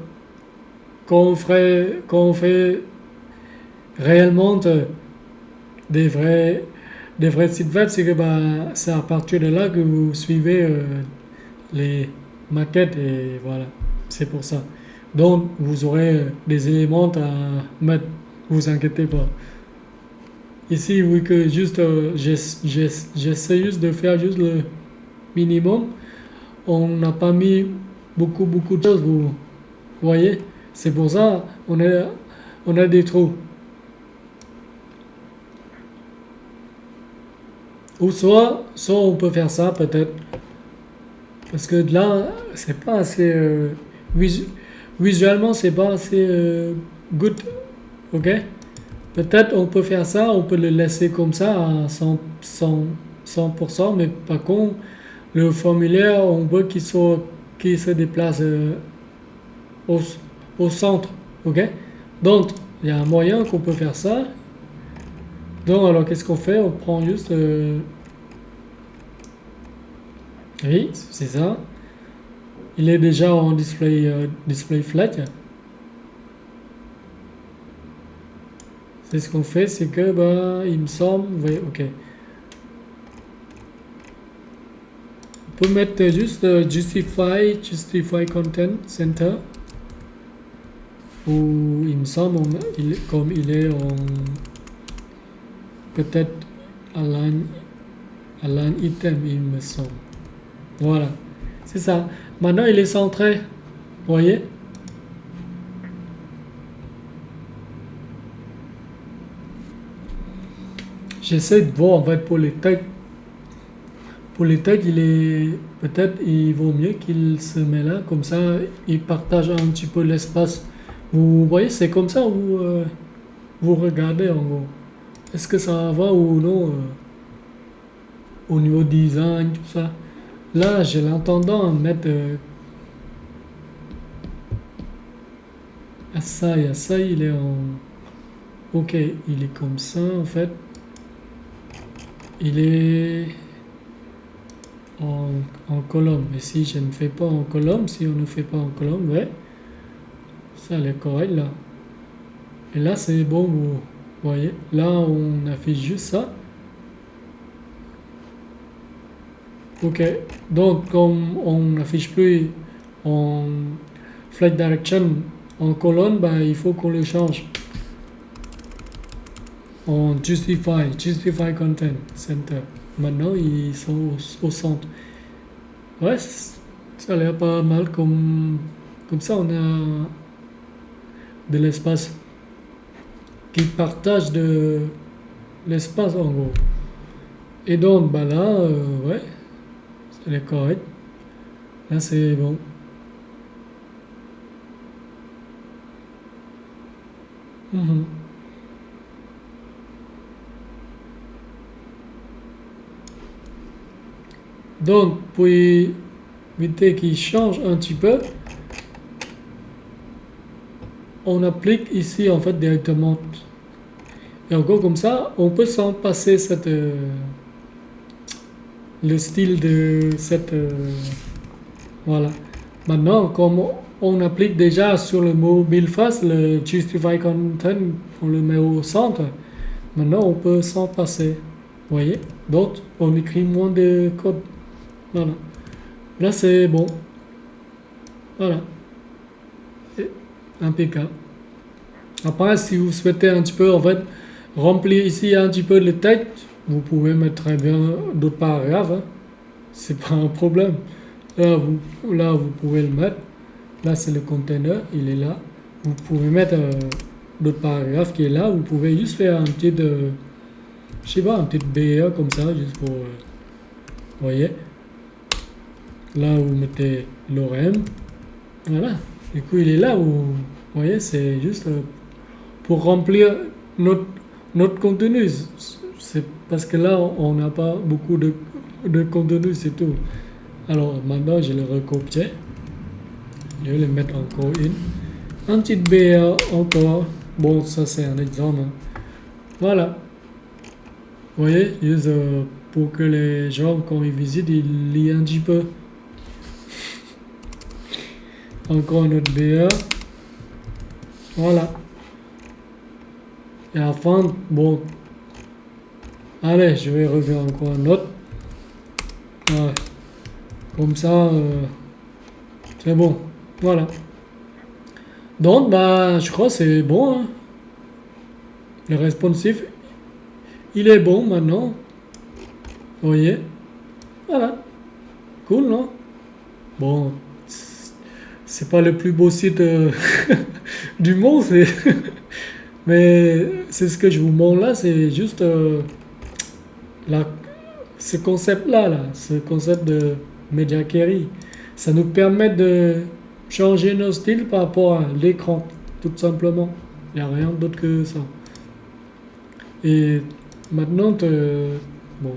quand on fait réellement des vrais, des vrais sites web, c'est que bah, c'est à partir de là que vous suivez les maquettes et voilà, c'est pour ça. Donc vous aurez des éléments à mettre, vous inquiétez pas. Ici, oui que juste, j'essaie juste de faire juste le minimum. On n'a pas mis beaucoup de choses, vous voyez. C'est pour ça on a des trous. Ou soit on peut faire ça peut-être. Parce que là, c'est pas assez. Visuellement, c'est pas assez good. Ok? Peut-être on peut faire ça, on peut le laisser comme ça à 100%, mais par contre, le formulaire, on veut qu'il se déplace au, au centre. Ok? Donc, il y a un moyen qu'on peut faire ça. Donc, alors qu'est-ce qu'on fait? On prend juste. Oui, c'est ça. Il est déjà en display flat. C'est ce qu'on fait, c'est que, bah, il me semble, oui, ok. On peut mettre juste justify content center. Ou il me semble, comme il est en peut-être align item, il me semble. Voilà, c'est ça. Maintenant, il est centré. Vous voyez? J'essaie de voir en fait pour les tags. Pour les tags, il est peut-être il vaut mieux qu'il se met là, comme ça il partage un petit peu l'espace. Vous voyez, c'est comme ça où vous regardez en gros. Est-ce que ça va ou non au niveau design, tout ça. Là, j'ai l'intendant à mettre à ça, il est en. Ok, il est comme ça en fait. Il est en colonne. Mais si je ne fais pas en colonne, si on ne fait pas en colonne, ouais, ça elle est correct là. Et là, c'est bon, vous voyez. Là, on affiche juste ça. Ok, donc comme on n'affiche plus en flight direction en colonne, bah, il faut qu'on le change en justify content center. Maintenant, ils sont au centre. Ouais, ça a l'air pas mal comme ça, on a de l'espace. qui partagent de l'espace en gros. Et donc bah là, ouais, c'est correct. Là c'est bon. Mhm. Donc pour éviter qu'il change un petit peu, on applique ici en fait directement. Et encore comme ça, on peut s'en passer le style de cette... voilà. Maintenant, comme on applique déjà sur le mobile face, le Justify Content, on le met au centre, maintenant on peut s'en passer. Vous voyez? Donc, on écrit moins de code. Voilà. Là, c'est bon. Voilà. Et impeccable. Après, si vous souhaitez un petit peu, en fait, remplir ici un petit peu le texte, vous pouvez mettre très bien d'autres paragraphes. Hein. C'est pas un problème. Là, vous pouvez le mettre. Là, c'est le container, il est là. Vous pouvez mettre d'autres paragraphes qui est là. Vous pouvez juste faire un petit, je sais pas, un petit BA comme ça, juste pour, vous voyez. Là, vous mettez l'ORM. Voilà. Du coup, il est là. Vous voyez, c'est juste pour remplir notre contenu. C'est parce que là, on n'a pas beaucoup de contenu, c'est tout. Alors, maintenant, je le recopier. Je vais le mettre encore une. Un petit BA encore. Bon, ça, c'est un exemple. Hein. Voilà. Vous voyez, juste pour que les gens, quand ils visitent, ils lisent un petit peu. Encore un autre BA. Voilà. Et à la fin, bon. Allez, je vais refaire encore un autre. Ouais. Comme ça, c'est bon. Voilà. Donc, bah, je crois que c'est bon. Hein. Le responsive, il est bon maintenant. Vous voyez. Voilà. Cool, non? Bon, c'est pas le plus beau site du monde, mais c'est ce que je vous montre là, c'est juste la... ce concept-là, ce concept de Media Query. Ça nous permet de changer nos styles par rapport à l'écran, tout simplement. Il n'y a rien d'autre que ça. Et maintenant, bon.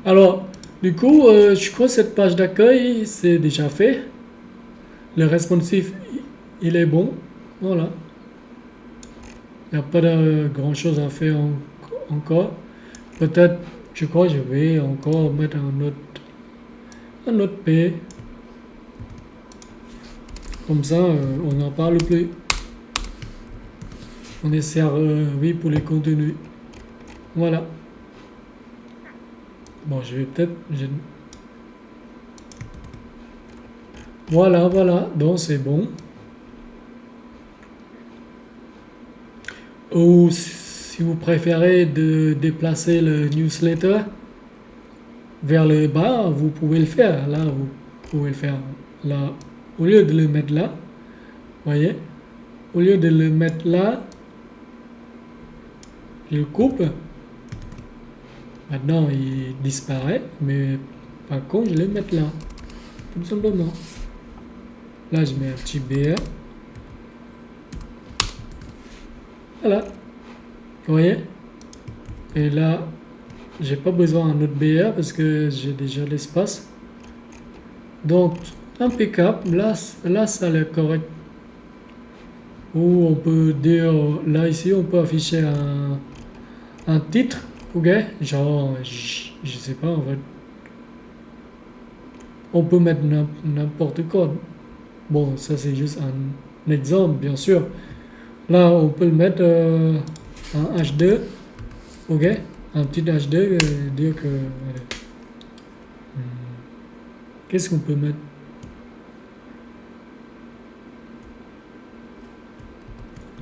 Alors, du coup, je crois que cette page d'accueil, c'est déjà fait. Le responsive, il est bon. Voilà. Il n'y a pas de grand chose à faire encore. Peut-être, je crois que je vais encore mettre un autre P. Comme ça, on n'en parle plus. On est servi pour les contenus. Voilà. Bon, je vais peut-être... Voilà, voilà. Donc, c'est bon. Ou si vous préférez de déplacer le newsletter vers le bas, vous pouvez le faire. Là, vous pouvez le faire là. Au lieu de le mettre là, voyez, au lieu de le mettre là, je le coupe. Maintenant, il disparaît, mais par contre, je vais le mettre là. Tout simplement. Là, je mets un petit BR. Voilà. Vous voyez? Et là, j'ai pas besoin d'un autre BR parce que j'ai déjà l'espace. Donc, impeccable. Là, ça a l'air correct. Ou on peut dire, là, ici, on peut afficher un titre. Ok? Genre, je sais pas, en fait. On peut mettre n'importe quoi. Bon, ça, c'est juste un exemple, bien sûr. Là, on peut le mettre en H2. Ok? Un petit H2, dire que... Allez. Qu'est-ce qu'on peut mettre?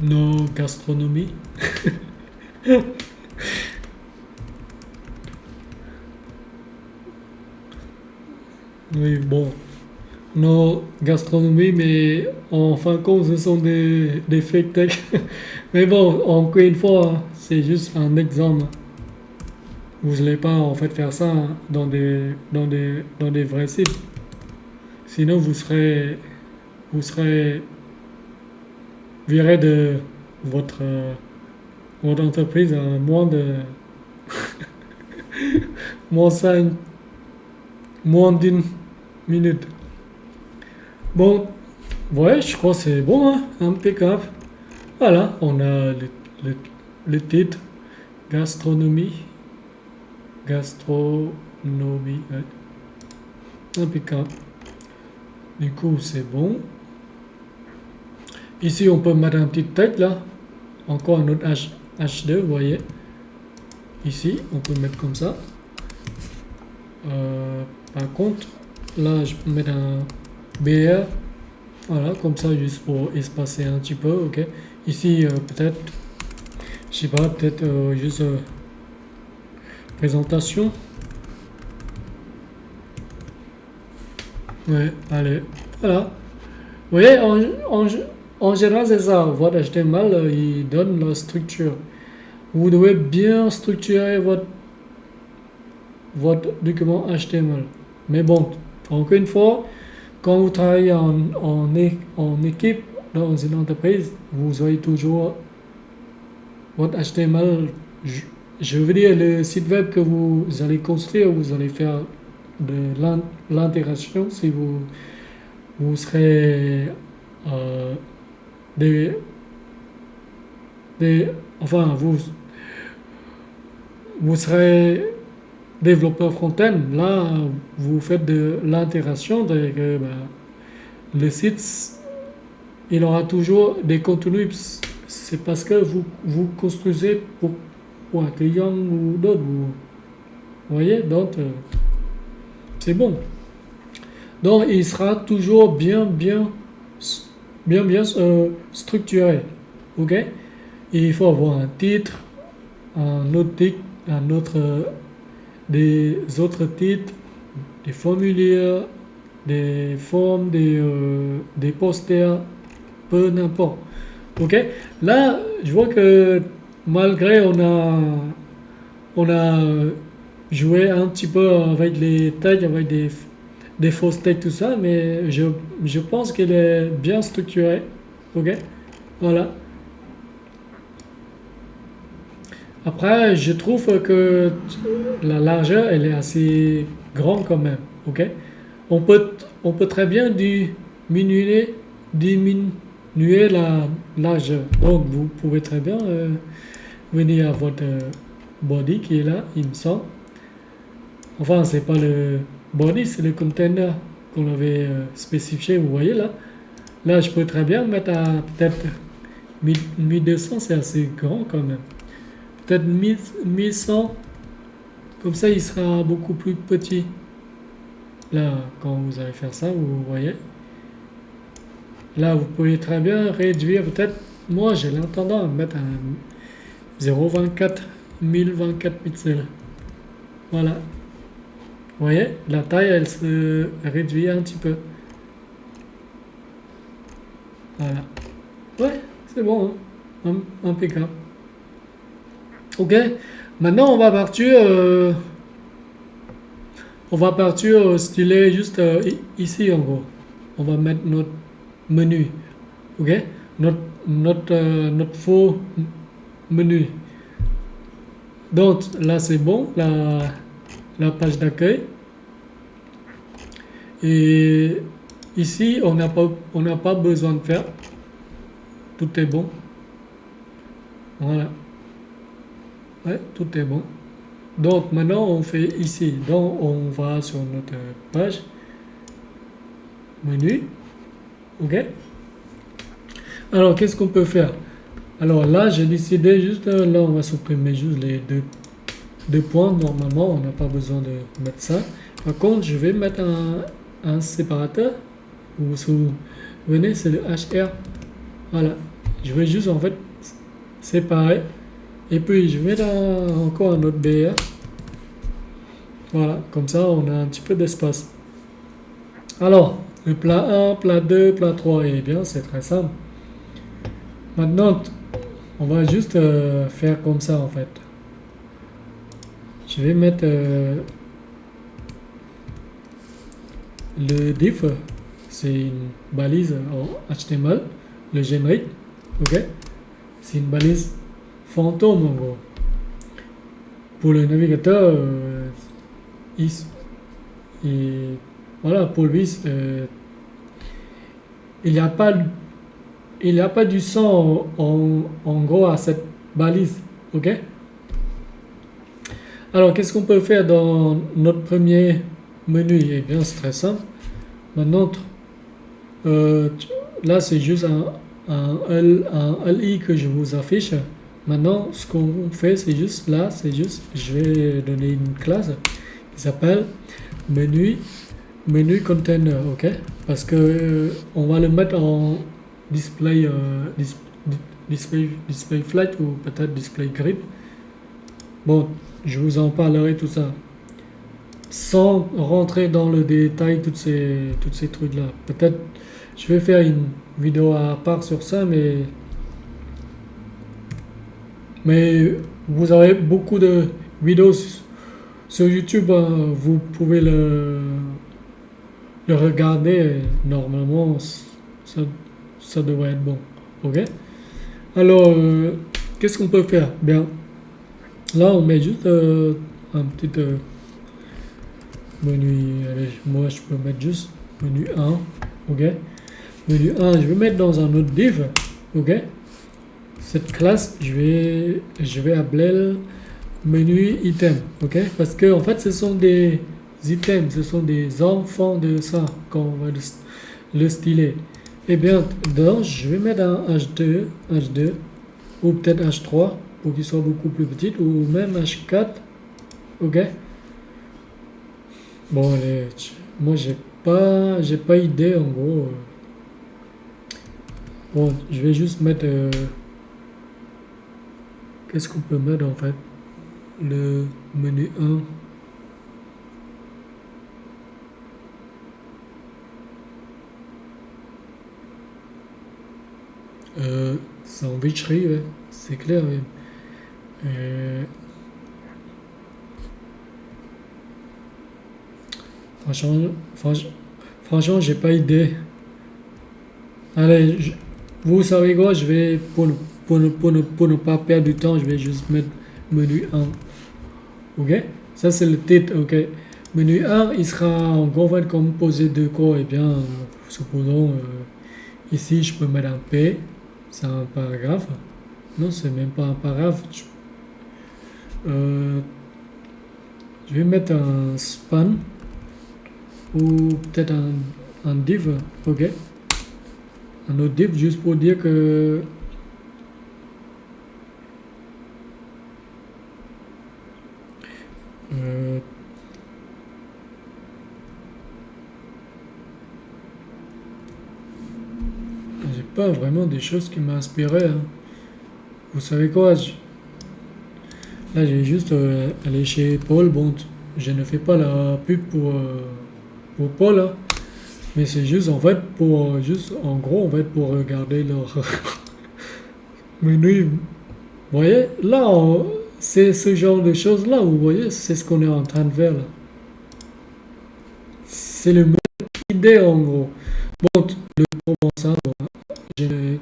Non, gastronomie. Oui, bon. nos gastronomies, mais en fin de compte, ce sont des fake tech. Mais bon, encore une fois, hein, c'est juste un exemple. Vous n'allez pas en fait faire ça hein, dans des vrais sites. Sinon, vous serez viré de votre, votre entreprise en moins 5, moins d'une minute. Bon, ouais, je crois que c'est bon, hein, impeccable. Voilà, on a le, le titre gastronomie, gastronomie, ouais, impeccable. Du coup, c'est bon. Ici, on peut mettre un petit texte là. Encore un autre H2, vous voyez. Ici, on peut mettre comme ça. Par contre, là, je peux mettre un BR. Voilà, comme ça, juste pour espacer un petit peu, ok. Ici, peut-être, je sais pas, peut-être juste présentation. Ouais, allez, voilà. Vous voyez, en général, c'est ça. Votre HTML, il donne la structure. Vous devez bien structurer votre document HTML. Mais bon, encore une fois, quand vous travaillez en équipe dans une entreprise, vous avez toujours votre HTML. Je veux dire, le site web que vous allez construire, vous allez faire de l'intégration si vous serez euh, des, enfin, vous serez développeur front-end. Là, vous faites de l'intégration. Le site, il aura toujours des contenus. C'est parce que vous construisez pour un client ou d'autres. Vous voyez, donc c'est bon. Donc, il sera toujours bien structuré. Ok? Il faut avoir un titre, un autre, des autres titres, des formulaires, des formes, des posters, peu n'importe. Ok? Là, je vois que malgré on a joué un petit peu avec les tags, avec des fausses tags, tout ça, mais je pense qu'il est bien structuré. Ok? Voilà. Après, je trouve que la largeur, elle est assez grande quand même. Ok? On peut, on peut très bien diminuer la largeur. Donc, vous pouvez très bien venir à votre body qui est là, il me semble. Enfin, c'est pas le body, c'est le container qu'on avait spécifié, vous voyez là. Là, je peux très bien mettre à peut-être 1200, c'est assez grand quand même. Peut-être 1100, comme ça il sera beaucoup plus petit. Là, quand vous allez faire ça, vous voyez. Là, vous pouvez très bien réduire, peut-être, moi j'ai l'intendant à mettre un 0,24, 1024 pixels. Voilà. Vous voyez, la taille, elle se réduit un petit peu. Voilà. Ouais, c'est bon, hein. Impeccable. Ok, maintenant on va partir au stylet juste ici en gros. On va mettre notre menu, ok, notre faux menu. Donc là c'est bon, la page d'accueil. Et ici on n'a pas besoin de faire. Tout est bon. Voilà. Ouais, tout est bon. Donc maintenant on fait ici. Donc on va sur notre page menu. Ok. Alors qu'est-ce qu'on peut faire? Alors là j'ai décidé juste là on va supprimer juste les deux points. Normalement on n'a pas besoin de mettre ça. Par contre je vais mettre un séparateur. Vous vous souvenez c'est le HR. Voilà. Je vais juste en fait séparer. Et puis je vais mettre encore un autre BR. Voilà, comme ça on a un petit peu d'espace. Alors, le plat 1, plat 2, plat 3. Et bien, c'est très simple. Maintenant, on va juste faire comme ça en fait. Je vais mettre le diff, c'est une balise en HTML, le générique, ok? C'est une balise fantôme en gros. Pour le navigateur, et voilà, pour lui, il n'y a pas, il n'y a pas du son en gros à cette balise, ok? Alors, qu'est-ce qu'on peut faire dans notre premier menu? Eh bien, c'est très simple. Maintenant, euh, là, c'est juste un LI que je vous affiche. Maintenant, ce qu'on fait, c'est juste là, c'est juste, je vais donner une classe qui s'appelle menu, menu container, ok? Parce que on va le mettre en display, display flat ou peut-être display grid. Bon, je vous en parlerai tout ça. Sans rentrer dans le détail, toutes ces trucs-là. Peut-être, je vais faire une vidéo à part sur ça, mais vous avez beaucoup de vidéos sur YouTube, hein, vous pouvez le regarder. Normalement, ça devrait être bon. Ok? Alors, qu'est-ce qu'on peut faire? Bien, là, on met juste un petit menu. Allez, moi, je peux mettre juste menu 1. Ok? Menu 1, je vais mettre dans un autre div. Ok? Cette classe, je vais appeler le menu item. Ok? Parce que, en fait, ce sont des items, ce sont des enfants de ça, quand on va le styler. Et bien, dedans, je vais mettre un H2, ou peut-être H3, pour qu'il soit beaucoup plus petit, ou même H4. Ok? Bon, allez, moi, j'ai pas idée, en gros. Bon, je vais juste mettre... qu'est-ce qu'on peut mettre, en fait? Le menu 1. Sandwicherie, ouais, c'est clair. Ouais. Euh, franchement, franchement, j'ai pas idée. Allez, vous savez quoi, je vais, pour ne pas perdre du temps, je vais juste mettre menu 1. Ok? Ça, c'est le titre. Ok? Menu 1, il sera en gros va être composé de quoi? Eh bien, supposons, ici, je peux mettre un P, c'est un paragraphe. Non, c'est même pas un paragraphe. Euh, je vais mettre un span ou peut-être un div, ok? Un autre div juste pour dire que euh, j'ai pas vraiment des choses qui m'inspiraient. Hein. Vous savez quoi? Là, j'ai juste allé chez Paul. Bon, je ne fais pas la pub pour Paul, hein, mais c'est juste en fait pour juste en gros en fait pour regarder leur menu. Vous voyez, là, c'est ce genre de choses là. Vous voyez, c'est ce qu'on est en train de faire là. C'est le même idée en gros. Bon, le provençal, voilà. Je-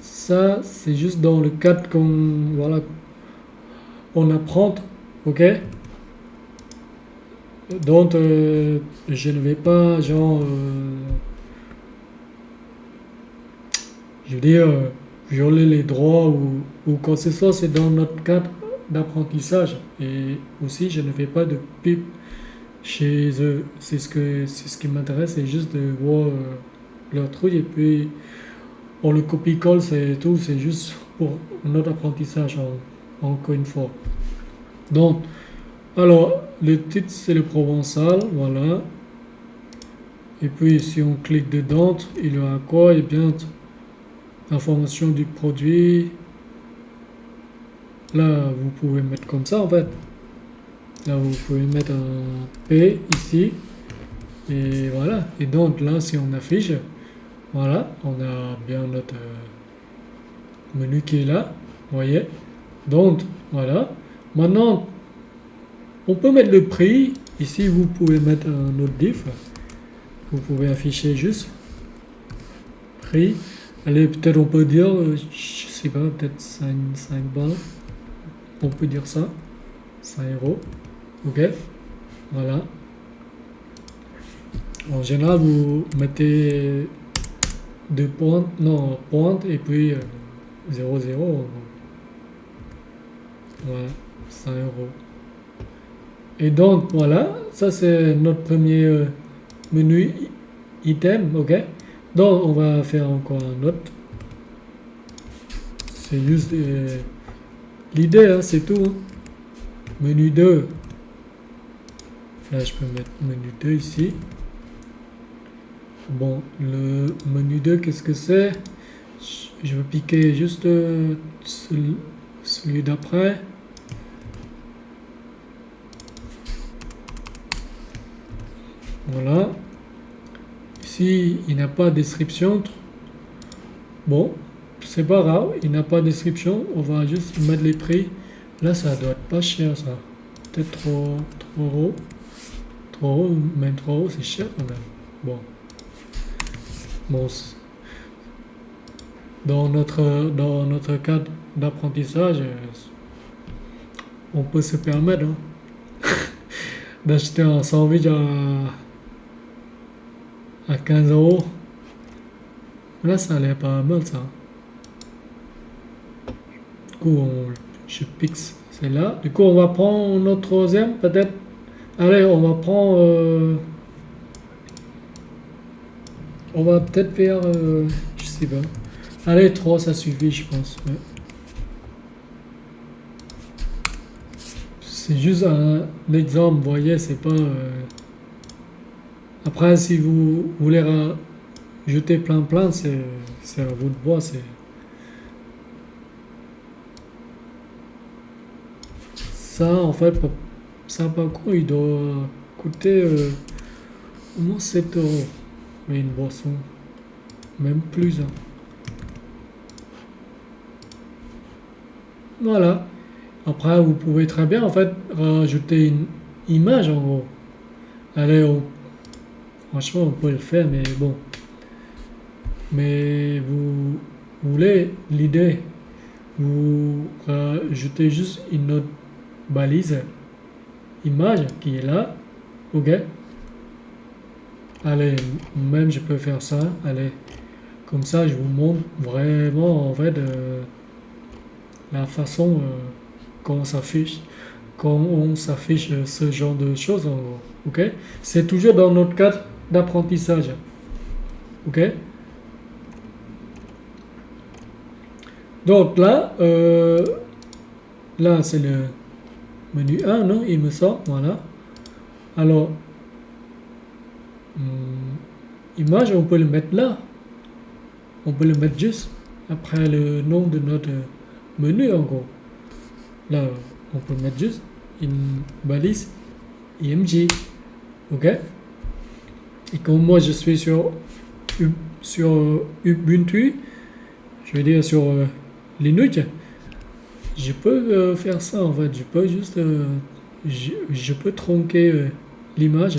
ça, c'est juste dans le cadre qu'on voilà, on apprend, ok? Donc, je ne vais pas, genre, je veux dire, violer les droits ou quoi que ce soit, c'est dans notre cadre d'apprentissage. Et aussi, je ne fais pas de pub chez eux. C'est ce qui m'intéresse, c'est juste de voir leur truc et puis on le copie-colle, c'est tout, c'est juste pour notre apprentissage, encore une fois. Donc, alors, le titre, c'est le provençal, voilà. Et puis, si on clique dedans, il y aura quoi? Eh bien, information du produit. Là, vous pouvez mettre comme ça, en fait. Là, vous pouvez mettre un P ici. Et voilà. Et donc là, si on affiche, voilà, on a bien notre menu qui est là. Vous voyez. Donc, voilà. Maintenant, on peut mettre le prix. Ici, vous pouvez mettre un autre diff. Vous pouvez afficher juste prix. Allez, peut-être on peut dire, je sais pas, peut-être 5 balles. On peut dire ça. 5 euros. Ok. Voilà. En général, vous mettez 2 points, non, pointe et puis 0, 0. Voilà, 5 euros. Et donc, voilà, ça c'est notre premier menu item, ok? Donc, on va faire encore un autre. C'est juste l'idée, hein, c'est tout. Hein. Menu 2. Là, je peux mettre menu 2 ici. Bon, le menu 2, qu'est-ce que c'est? Je vais piquer juste celui d'après. Voilà. Ici, il n'a pas de description. Bon, c'est pas grave, il n'a pas de description. On va juste mettre les prix. Là, ça doit être pas cher, ça. Peut-être 3 euros. 3 euros, même 3 euros, c'est cher quand même. Bon. Bon, dans notre cadre d'apprentissage, on peut se permettre hein, d'acheter un sandwich à 15 euros. Là, ça a l'air pas mal, ça. Du coup, je pique celle-là. Du coup, on va prendre notre troisième, peut-être. Allez, on va prendre... on va peut-être faire... je sais pas. Allez, 3, ça suffit, je pense. Ouais. C'est juste un exemple, vous voyez, c'est pas... Après, si vous voulez jeter plein, c'est à vous de voir, c'est... Ça, en fait, ça par contre, il doit coûter au moins 7 euros. Mais une boisson, même plus. Hein. Voilà. Après, vous pouvez très bien, en fait, rajouter une image, en gros. Allez, franchement, on peut le faire, mais bon. Mais vous voulez l'idée, vous rajoutez juste une autre balise image qui est là, ok. Allez, même je peux faire ça, allez, comme ça je vous montre vraiment en fait la façon quand on s'affiche ce genre de choses en gros, ok. C'est toujours dans notre cadre d'apprentissage, ok. Donc là, là c'est le menu 1, non, il me sort, voilà. Alors, image, on peut le mettre là. On peut le mettre juste après le nom de notre menu, en gros. Là, on peut mettre juste une balise img. Ok. Et comme moi, je suis sur Ubuntu, je veux dire sur Linux, je peux faire ça, en fait. Je peux juste... je peux tronquer l'image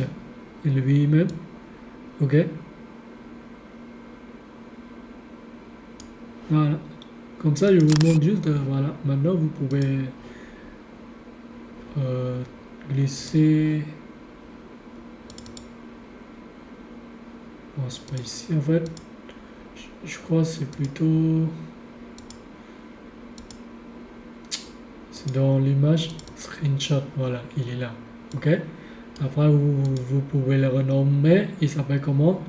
et le lui-même. Ok. Voilà. Comme ça, je vous montre juste. Voilà. Maintenant, vous pouvez glisser. Bon, c'est pas ici en fait. Je crois que c'est plutôt. C'est dans l'image screenshot. Voilà, il est là. Ok. Après, vous pouvez le renommer. Il s'appelle comment?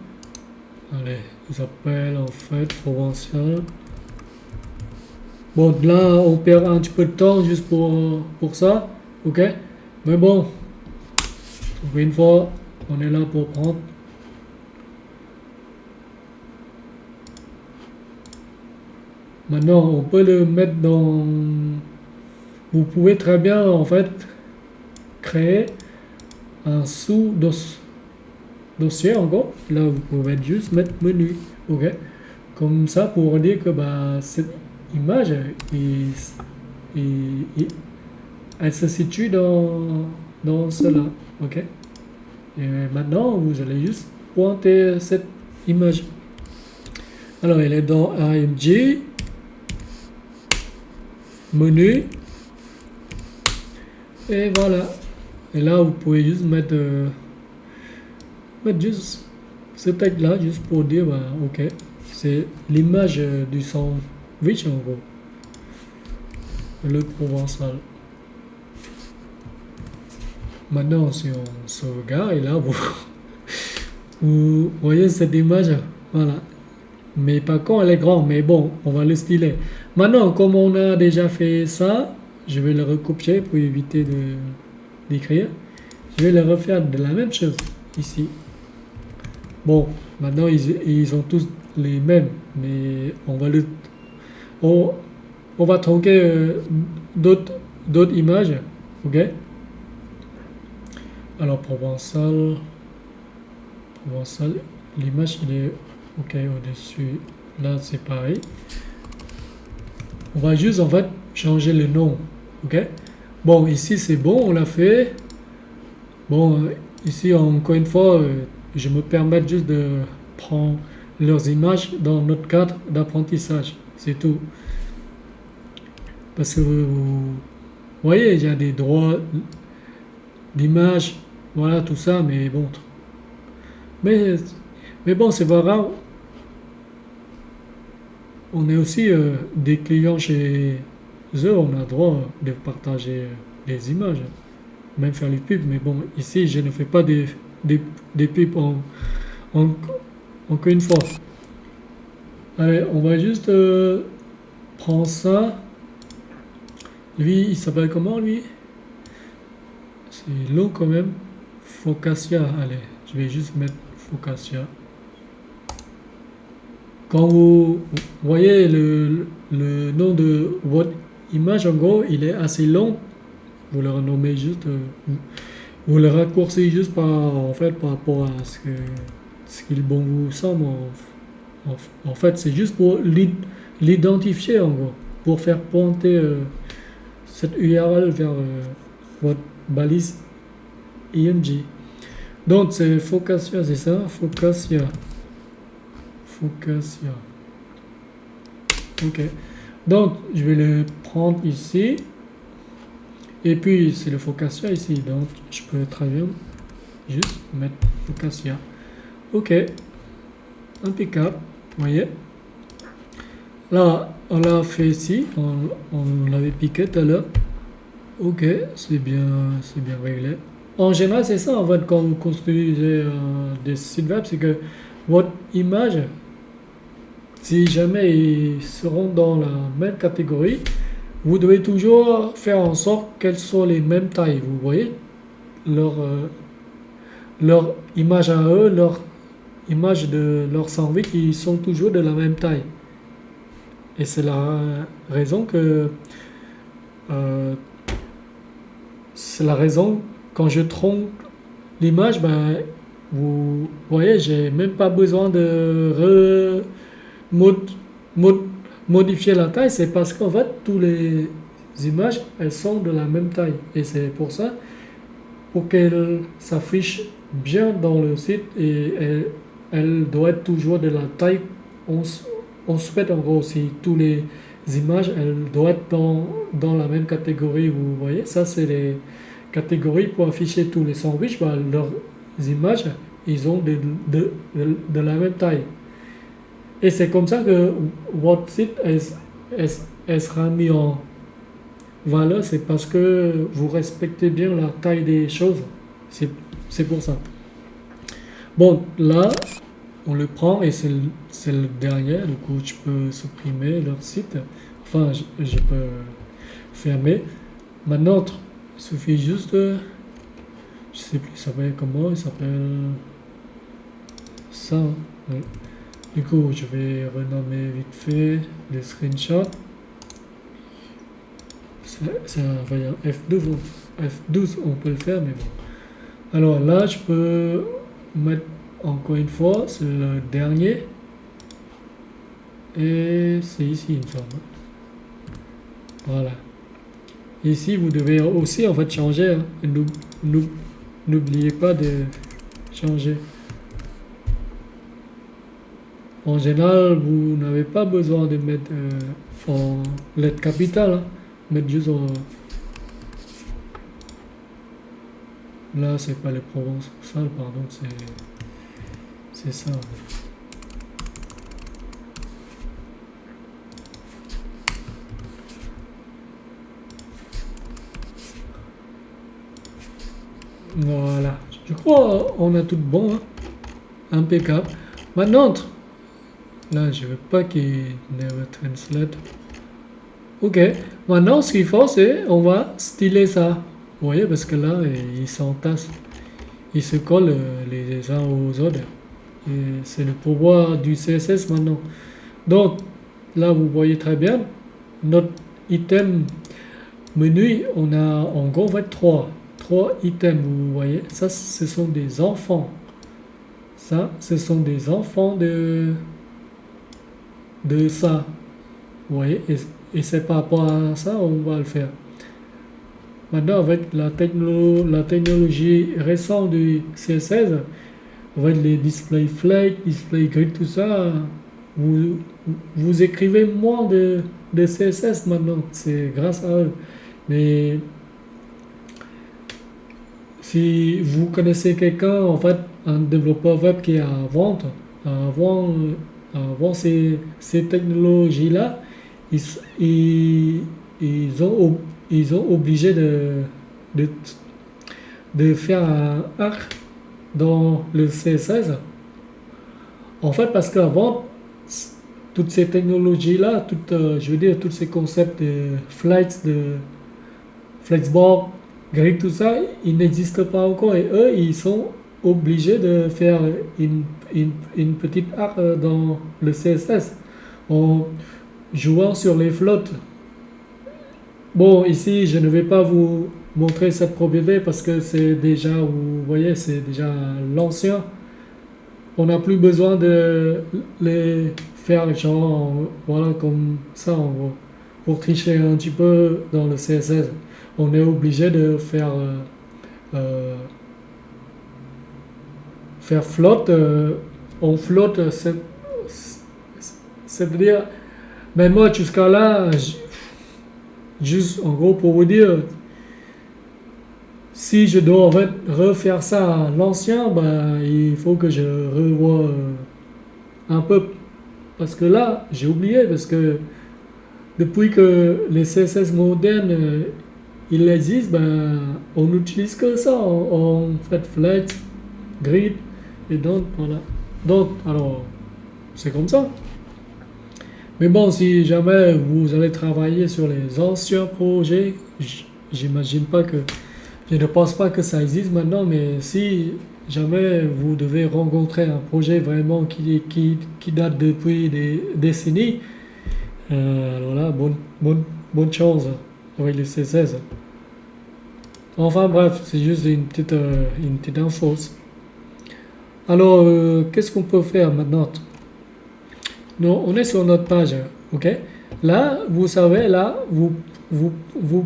Allez, il s'appelle en fait provincial. Bon, là, on perd un petit peu de temps juste pour ça, ok? Mais bon, pour une fois, on est là pour prendre. Maintenant, on peut le mettre dans... Vous pouvez très bien, en fait, créer un sous-dossier. dossier en gros. Là, vous pouvez juste mettre menu. Ok. Comme ça, pour dire que bah, cette image, elle se situe dans cela. Ok. Et maintenant, vous allez juste pointer cette image. Alors, elle est dans AMG, menu, et voilà. Et là, vous pouvez juste mettre juste ce texte là, juste pour dire, bah, ok, c'est l'image du sandwich en gros, le provençal. Maintenant, si on se regarde, et là, vous voyez cette image, voilà. Mais par contre, elle est grande, mais bon, on va le styler. Maintenant, comme on a déjà fait ça, je vais le recopier pour éviter d'écrire. Je vais le refaire de la même chose ici. Bon, maintenant, ils ont tous les mêmes, mais on, on va tronquer d'autres images, ok? Alors, provençal, l'image, il est ok au-dessus. Là, c'est pareil. On va juste, en fait, changer le nom, ok? Bon, ici, c'est bon, on l'a fait. Bon, ici, encore une fois, je me permets juste de prendre leurs images dans notre cadre d'apprentissage. C'est tout. Parce que vous voyez, il y a des droits d'image, voilà, tout ça, mais bon. Mais, mais bon, c'est pas grave. On est aussi des clients chez eux, on a le droit de partager les images, même faire les pubs. Mais bon, ici, je ne fais pas des pubs en, encore une fois. Allez, on va juste prendre ça. Lui, il s'appelle comment, lui? C'est long quand même. Focaccia, allez, je vais juste mettre Focaccia. Quand vous voyez le nom de votre image, en gros, il est assez long. Vous le renommez juste, vous le raccourcissez juste en fait, par rapport à ce qu'il bon vous semble. En fait, c'est juste pour l'identifier, en gros, pour faire pointer cette URL vers votre balise IMG. Donc, c'est Focaccia, c'est ça? Focaccia. Ok. Donc, je vais le prendre ici. Et puis, c'est le Focaccia ici. Donc, je peux très bien juste mettre Focaccia. Ok. Impeccable. Vous voyez? Là, on l'a fait ici. On l'avait piqué tout à l'heure. Ok. C'est bien réglé. En général, c'est ça, en fait, quand vous construisez des sites web, c'est que votre image, si jamais ils seront dans la même catégorie, vous devez toujours faire en sorte qu'elles soient les mêmes tailles. Vous voyez, leur image à eux, leur image de leur sandwich, ils sont toujours de la même taille. Et c'est la raison que quand je tronque l'image, ben, vous voyez, j'ai même pas besoin de modifier la taille. C'est parce qu'en fait, toutes les images, elles sont de la même taille. Et c'est pour ça, pour qu'elles s'affichent bien dans le site, et elles doivent être toujours de la taille. On souhaite en gros, si toutes les images, elles doivent être dans la même catégorie. Vous voyez, ça c'est les catégories pour afficher tous les sandwichs. Ben, leurs images, ils ont de la même taille. Et c'est comme ça que votre site sera mis en valeur. C'est parce que vous respectez bien la taille des choses. C'est pour ça. Bon, là, on le prend et c'est le dernier. Du coup, je peux supprimer leur site. Enfin, je peux fermer. Maintenant, il suffit juste je sais plus, il s'appelle comment, il s'appelle ça. Oui. Du coup, je vais renommer vite fait les screenshots. C'est un variant F12, on peut le faire, mais bon. Alors là, je peux mettre encore une fois, c'est le dernier. Et c'est ici, il me semble. Voilà. Ici, vous devez aussi en fait changer. Hein. N'oubliez pas de changer. En général, vous n'avez pas besoin de mettre en lettres capitales. Hein. Mettre juste en... Là, c'est pas les provençales, pardon, c'est ça. Voilà. Je crois on a tout bon. Hein. Impeccable. Maintenant, là, je veux pas qu'il never translate. Ok. Maintenant, ce qu'il faut, c'est on va styler ça. Vous voyez, parce que là, ils s'entassent. Ils se collent les uns aux autres. Et c'est le pouvoir du CSS maintenant. Donc, là, vous voyez très bien, notre item menu, on a en gros en fait trois items, vous voyez. Ça, ce sont des enfants. Ça, ce sont des enfants de ça. Vous voyez, et c'est par rapport à ça, on va le faire. Maintenant, avec la technologie récente du CSS, avec les display flag, display grid, tout ça, vous écrivez moins de CSS maintenant. C'est grâce à eux. Mais si vous connaissez quelqu'un, en fait, un développeur web qui est à vente, avant ces technologies-là, ils ont obligé de faire un arc dans le CSS. En fait, parce qu'avant, toutes ces technologies-là, je veux dire, tous ces concepts de flights, de flexboard, grid, tout ça, ils n'existent pas encore. Et eux, ils sont obligés de faire une petite arc dans le CSS en jouant sur les flottes. Bon, ici, je ne vais pas vous montrer cette propriété parce que c'est déjà, vous voyez, c'est déjà l'ancien. On n'a plus besoin de les faire genre, voilà, comme ça, en gros. Pour tricher un petit peu dans le CSS, on est obligé de faire flotte. On flotte, c'est-à-dire, mais moi, jusqu'à là, juste en gros pour vous dire, si je dois en fait refaire ça à l'ancien, bah, il faut que je revoie un peu. Parce que là, j'ai oublié, parce que depuis que les CSS modernes il existe, ben, on n'utilise que ça. On fait flat, grid, et donc voilà. Donc, alors, c'est comme ça. Mais bon, si jamais vous allez travailler sur les anciens projets, j'imagine pas que, je ne pense pas que ça existe maintenant, mais si jamais vous devez rencontrer un projet vraiment qui date depuis des décennies, alors là, bonne chance avec le CSS. Enfin bref, c'est juste une petite info. Alors, qu'est-ce qu'on peut faire maintenant? Non, on est sur notre page, ok? Là, vous savez, là, vous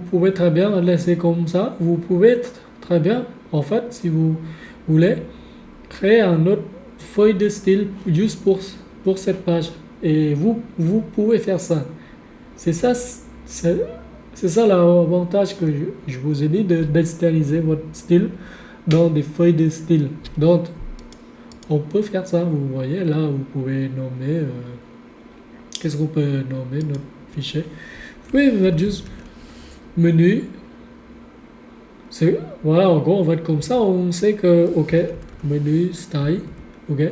pouvez très bien la laisser comme ça. Vous pouvez très bien, en fait, si vous voulez, créer un autre feuille de style juste pour cette page. Et vous pouvez faire ça. C'est ça, c'est ça l'avantage que je vous ai dit de styliser votre style dans des feuilles de style. Donc, on peut faire ça, vous voyez, là, vous pouvez nommer, qu'est-ce qu'on peut nommer notre fichier? Vous pouvez mettre juste menu, voilà, en gros, on va être comme ça, on sait que, ok, menu, style, ok,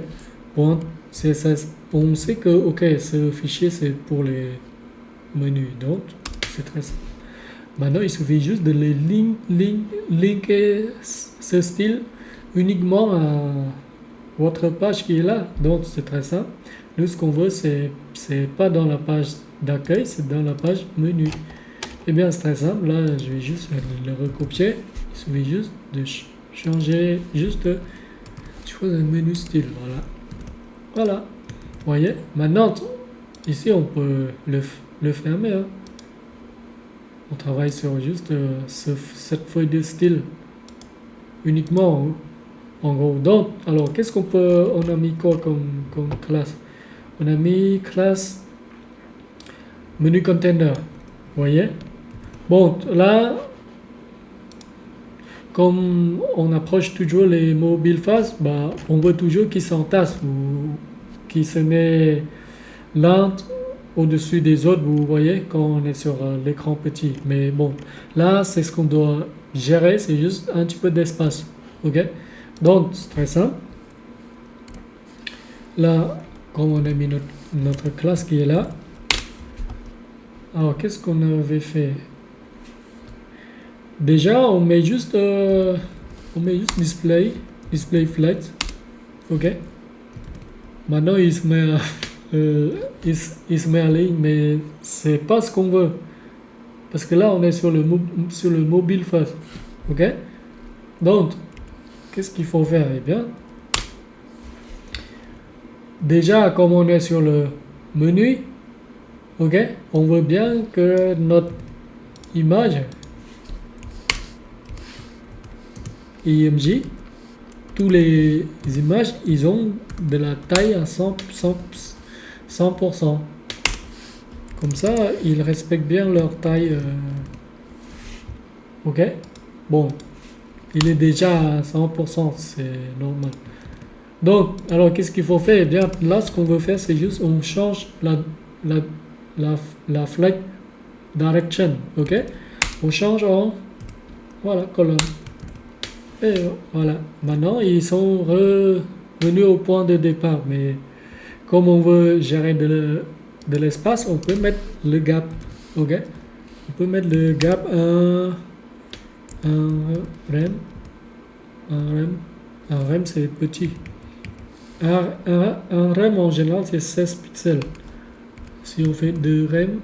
point, CSS, on sait que, ok, ce fichier, c'est pour les menus, donc, c'est très simple. Maintenant, il suffit juste de les linker ce style uniquement à votre page qui est là. Donc, c'est très simple. Nous, ce qu'on veut, c'est pas dans la page d'accueil, c'est dans la page menu. Eh bien, c'est très simple. Là, je vais juste le recopier. Il suffit juste de changer, juste choisis un menu style, voilà. Voilà. Vous voyez? Maintenant, ici, on peut le fermer. Hein. On travaille sur juste cette feuille de style uniquement. Hein. En gros. Donc, alors, qu'est-ce qu'on peut... On a mis quoi comme classe? On a mis classe menu container. Vous voyez? Bon, là, comme on approche toujours les mobile phases, bah, on voit toujours qu'ils s'entassent ou qui se met l'un au-dessus des autres, vous voyez, quand on est sur l'écran petit. Mais bon, là, c'est ce qu'on doit gérer, c'est juste un petit peu d'espace. Ok? Donc, c'est très simple. Là, comme on a mis notre classe qui est là, alors qu'est-ce qu'on avait fait? Déjà, on met juste display flex. Ok? Maintenant, il se met à ligne, mais c'est pas ce qu'on veut. Parce que là, on est sur le mobile first. Ok? Donc, qu'est-ce qu'il faut faire? Eh bien, déjà, comme on est sur le menu, ok? On veut bien que notre image IMG, tous les images, ils ont de la taille à 100%. Comme ça, ils respectent bien leur taille. Ok? Bon, il est déjà à 100%, c'est normal. Donc, alors qu'est-ce qu'il faut faire? Eh bien, là, ce qu'on veut faire, c'est juste on change la flag direction. Ok? On change en voilà, colonne. Et voilà. Maintenant, ils sont revenus au point de départ. Mais comme on veut gérer de l'espace, on peut mettre le gap. Ok? On peut mettre le gap un rem. Un rem, c'est petit. Un rem en général, c'est 16 pixels. Si on fait 2 rem,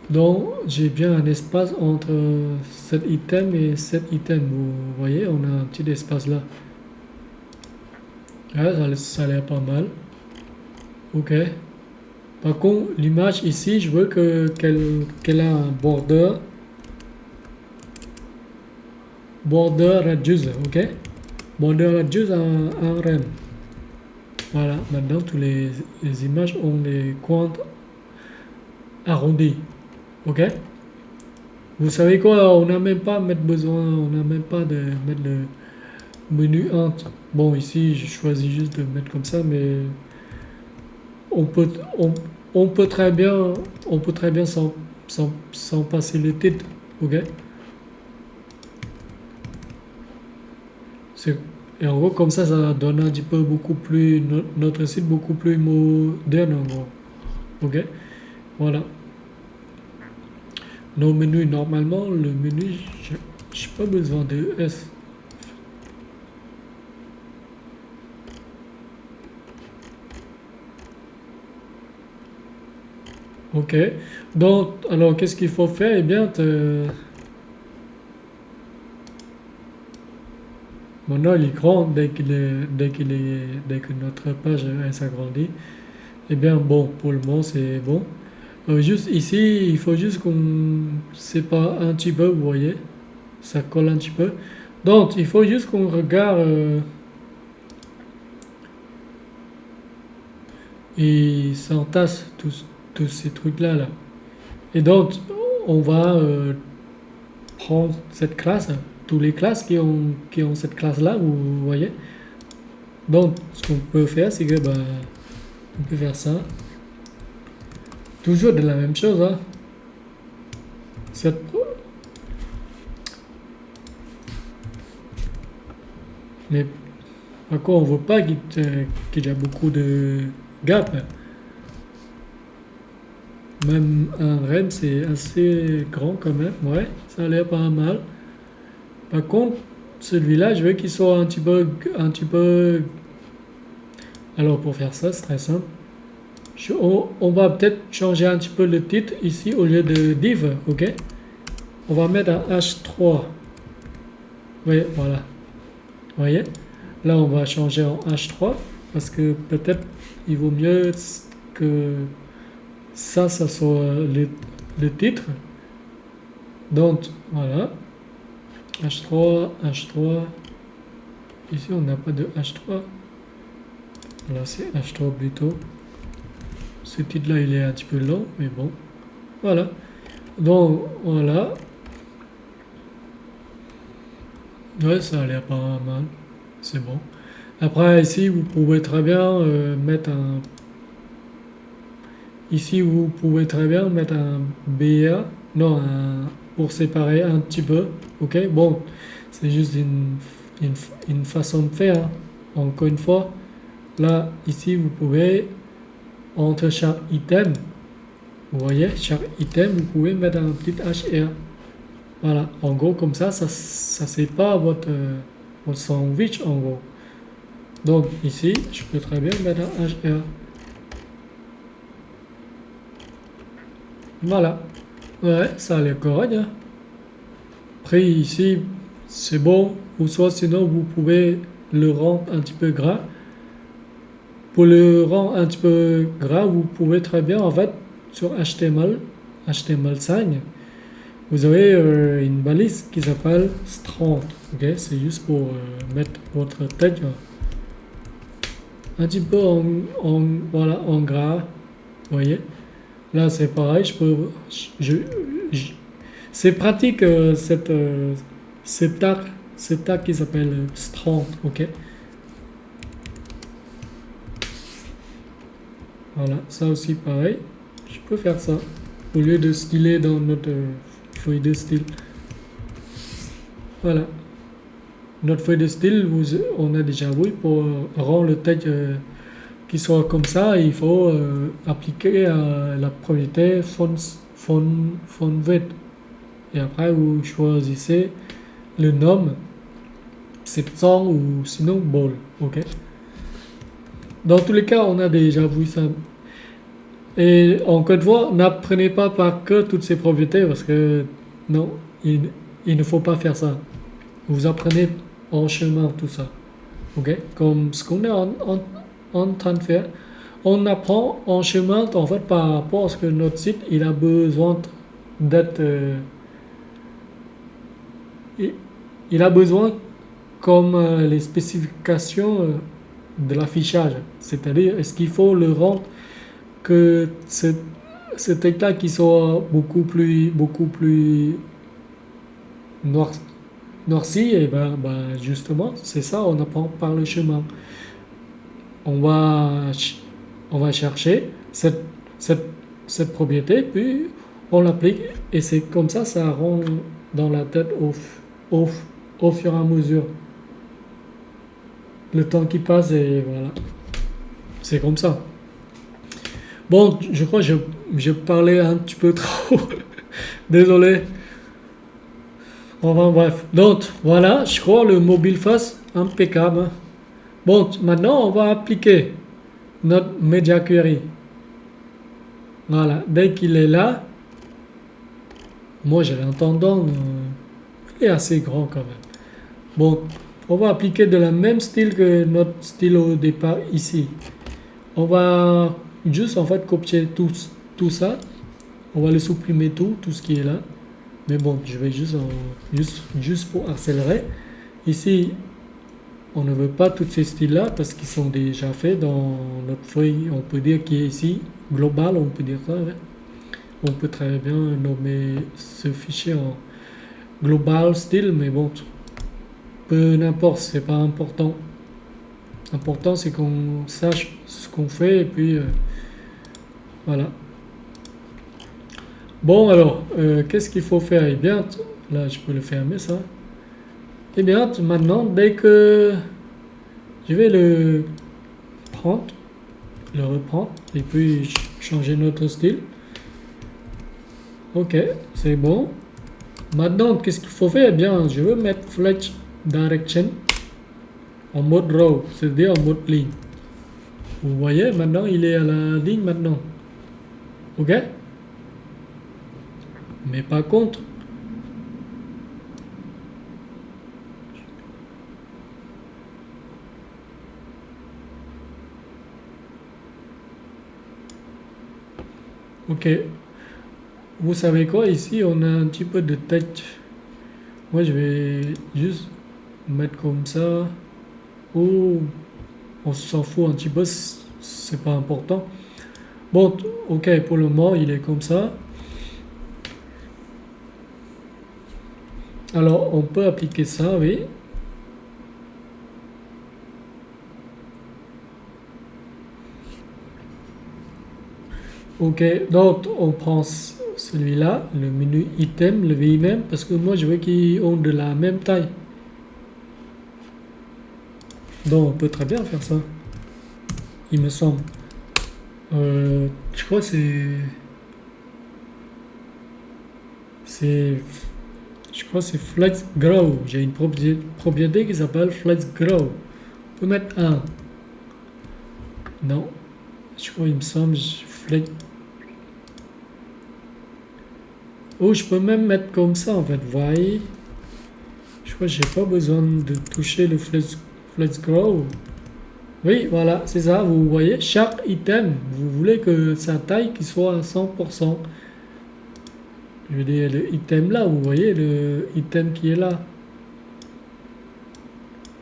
donc j'ai bien un espace entre cet item et cet item. Vous voyez, on a un petit espace là. Ah, ça a l'air pas mal. Ok. Par contre, l'image ici, je veux qu'elle a un border radius, ok? Border radius un rem. Voilà, maintenant tous les images ont des coins arrondis, ok? Vous savez quoi, on n'a même pas de mettre le menu entre. Bon, ici, je choisis juste de mettre comme ça, mais on peut très bien sans passer le titre, ok? Et en gros, comme ça donne un petit peu beaucoup plus, notre site beaucoup plus moderne en gros. Ok? Voilà. Nos menus, normalement, le menu, je n'ai pas besoin de S. Ok. Donc, alors, qu'est-ce qu'il faut faire? Eh bien, maintenant, il est grand dès que notre page s'agrandit. Eh bien, bon, pour le moment, c'est bon. Juste ici, il faut juste qu'on sépare un petit peu, vous voyez. Ça colle un petit peu. Donc, il faut juste qu'on regarde et s'entasse tous ces trucs-là. Là. Et donc, on va prendre cette classe, tous les classes qui ont cette classe-là, vous voyez. Donc, ce qu'on peut faire, c'est que on peut faire ça. Toujours de la même chose. Hein. Mais par contre, on ne veut pas qu'il y ait beaucoup de gap. Même un rem, c'est assez grand quand même. Ouais, ça a l'air pas mal. Par contre, celui-là, je veux qu'il soit un petit peu... Alors, pour faire ça, c'est très simple. On va peut-être changer un petit peu le titre ici au lieu de div, ok? On va mettre un H3. Oui, voilà. Vous voyez? Là, on va changer en H3 parce que peut-être il vaut mieux que ça soit le titre. Donc, voilà. H3, H3. Ici, on n'a pas de H3. Là, c'est H3 plutôt. Ce titre-là, il est un petit peu long, mais bon. Voilà. Donc, voilà. Ouais, ça a l'air pas mal. C'est bon. Après, ici, vous pouvez très bien mettre un... Ici, vous pouvez très bien mettre un BA. Non, pour séparer un petit peu. Ok, bon. C'est juste une, une façon de faire, hein. Encore une fois, là, ici, vous pouvez, entre chaque item, vous voyez, chaque item, vous pouvez mettre un petit HR. Voilà, en gros, comme ça sépare votre sandwich, en gros. Donc, ici, je peux très bien mettre un HR. Voilà. Ouais, ça a l'air correct, hein. Après, ici, c'est bon. Ou soit, sinon, vous pouvez le rendre un petit peu gras. Pour le rendre un petit peu gras, vous pouvez très bien, en fait, sur HTML5, vous avez une balise qui s'appelle strand. Ok, c'est juste pour mettre votre texte un petit peu voilà, en gras. Vous voyez, là c'est pareil. C'est pratique cet tag qui s'appelle strand. Ok, voilà, ça aussi pareil. Je peux faire ça au lieu de styler dans notre feuille de style. Voilà. Notre feuille de style, on a déjà vu, pour rendre le texte qui soit comme ça, il faut appliquer la propriété font width. Et après, vous choisissez le nom 700 ou sinon bold. Ok. Dans tous les cas, on a déjà vu ça. Et encore une fois, n'apprenez pas par cœur toutes ces propriétés parce que non, il ne faut pas faire ça. Vous apprenez en chemin tout ça. Ok, comme ce qu'on est en train de faire. On apprend en chemin en fait par rapport à ce que notre site il a besoin d'être. Il a besoin comme les spécifications de l'affichage. C'est-à-dire, est-ce qu'il faut le rendre que cet état qui soit beaucoup plus noir, noirci, et ben justement, c'est ça, on apprend par le chemin. On va, on va chercher cette, cette propriété, puis on l'applique, et c'est comme ça rentre dans la tête au, au fur et à mesure. Le temps qui passe, et voilà. C'est comme ça. Bon, je crois que je parlais un petit peu trop. Désolé. Enfin bref. Donc, voilà, je crois le mobile face impeccable. Bon, maintenant, on va appliquer notre Media Query. Voilà, dès qu'il est là, moi j'ai l'entendant, il est assez grand quand même. Bon, on va appliquer de la même style que notre style au départ ici. On va juste en fait copier tout ça. On va le supprimer tout ce qui est là. Mais bon, je vais juste pour accélérer. Ici, on ne veut pas tous ces styles-là parce qu'ils sont déjà faits dans notre feuille. On peut dire qu'il est ici global, on peut dire ça. Ouais. On peut très bien nommer ce fichier en global style, mais bon, peu n'importe, c'est pas important. L'important c'est qu'on sache ce qu'on fait et puis voilà. Bon alors, qu'est-ce qu'il faut faire? Eh bien, là je peux le fermer ça. Eh bien, maintenant, dès que je vais le prendre, le reprendre et puis changer notre style. Ok, c'est bon. Maintenant, qu'est-ce qu'il faut faire? Eh bien, je veux mettre Fletch Direction en mode row, c'est-à-dire en mode ligne. Vous voyez, maintenant, il est à la ligne maintenant. Ok? Mais par contre, Ok. Vous savez quoi, ici on a un petit peu de texte. Moi je vais juste mettre comme ça. Ou on s'en fout un petit peu, c'est pas important. Bon, ok, pour le moment il est comme ça. Alors on peut appliquer ça, oui. Ok, donc on prend celui-là, le menu item, le VIM, parce que moi je veux qu'ils ont de la même taille. Donc on peut très bien faire ça, il me semble. Je crois que c'est, je crois que c'est Flex Grow. J'ai une propriété qui s'appelle Flex Grow. On peut mettre un. Non, je crois, il me semble, Flex. Oh, je peux même mettre comme ça en fait, vous voyez. Je crois que j'ai pas besoin de toucher le Flex Grow. Oui, voilà, c'est ça, vous voyez, chaque item, vous voulez que sa taille qui soit à 100%. Je veux dire, le item là, vous voyez, le item qui est là.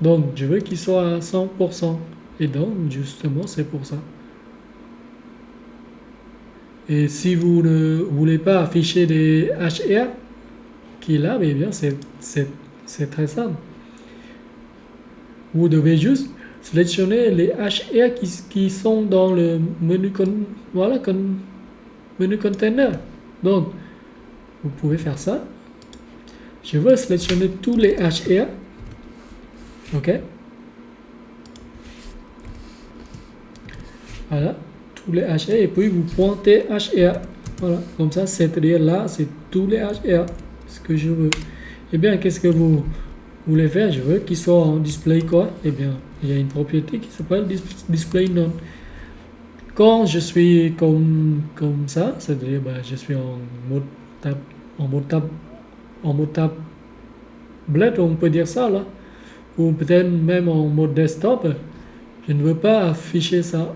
Donc, je veux qu'il soit à 100%. Et donc, justement, c'est pour ça. Et si vous ne voulez pas afficher des HR qui est là, eh bien, c'est très simple. Vous devez juste sélectionner les HR qui sont dans le menu, voilà, menu container. Donc, vous pouvez faire ça. Je veux sélectionner tous les HR. OK. Voilà. Tous les HR. Et puis, vous pointez HR. Voilà. Comme ça, c'est-à-dire là, c'est tous les HR. Ce que je veux. Eh bien, qu'est-ce que vous voulez faire? Je veux qu'ils soient en display quoi? Eh bien, il y a une propriété qui s'appelle display none. Quand je suis comme ça, c'est-à-dire je suis en mode tab, en mode tab, en mode tablette, on peut dire ça là, ou peut-être même en mode desktop, je ne veux pas afficher ça.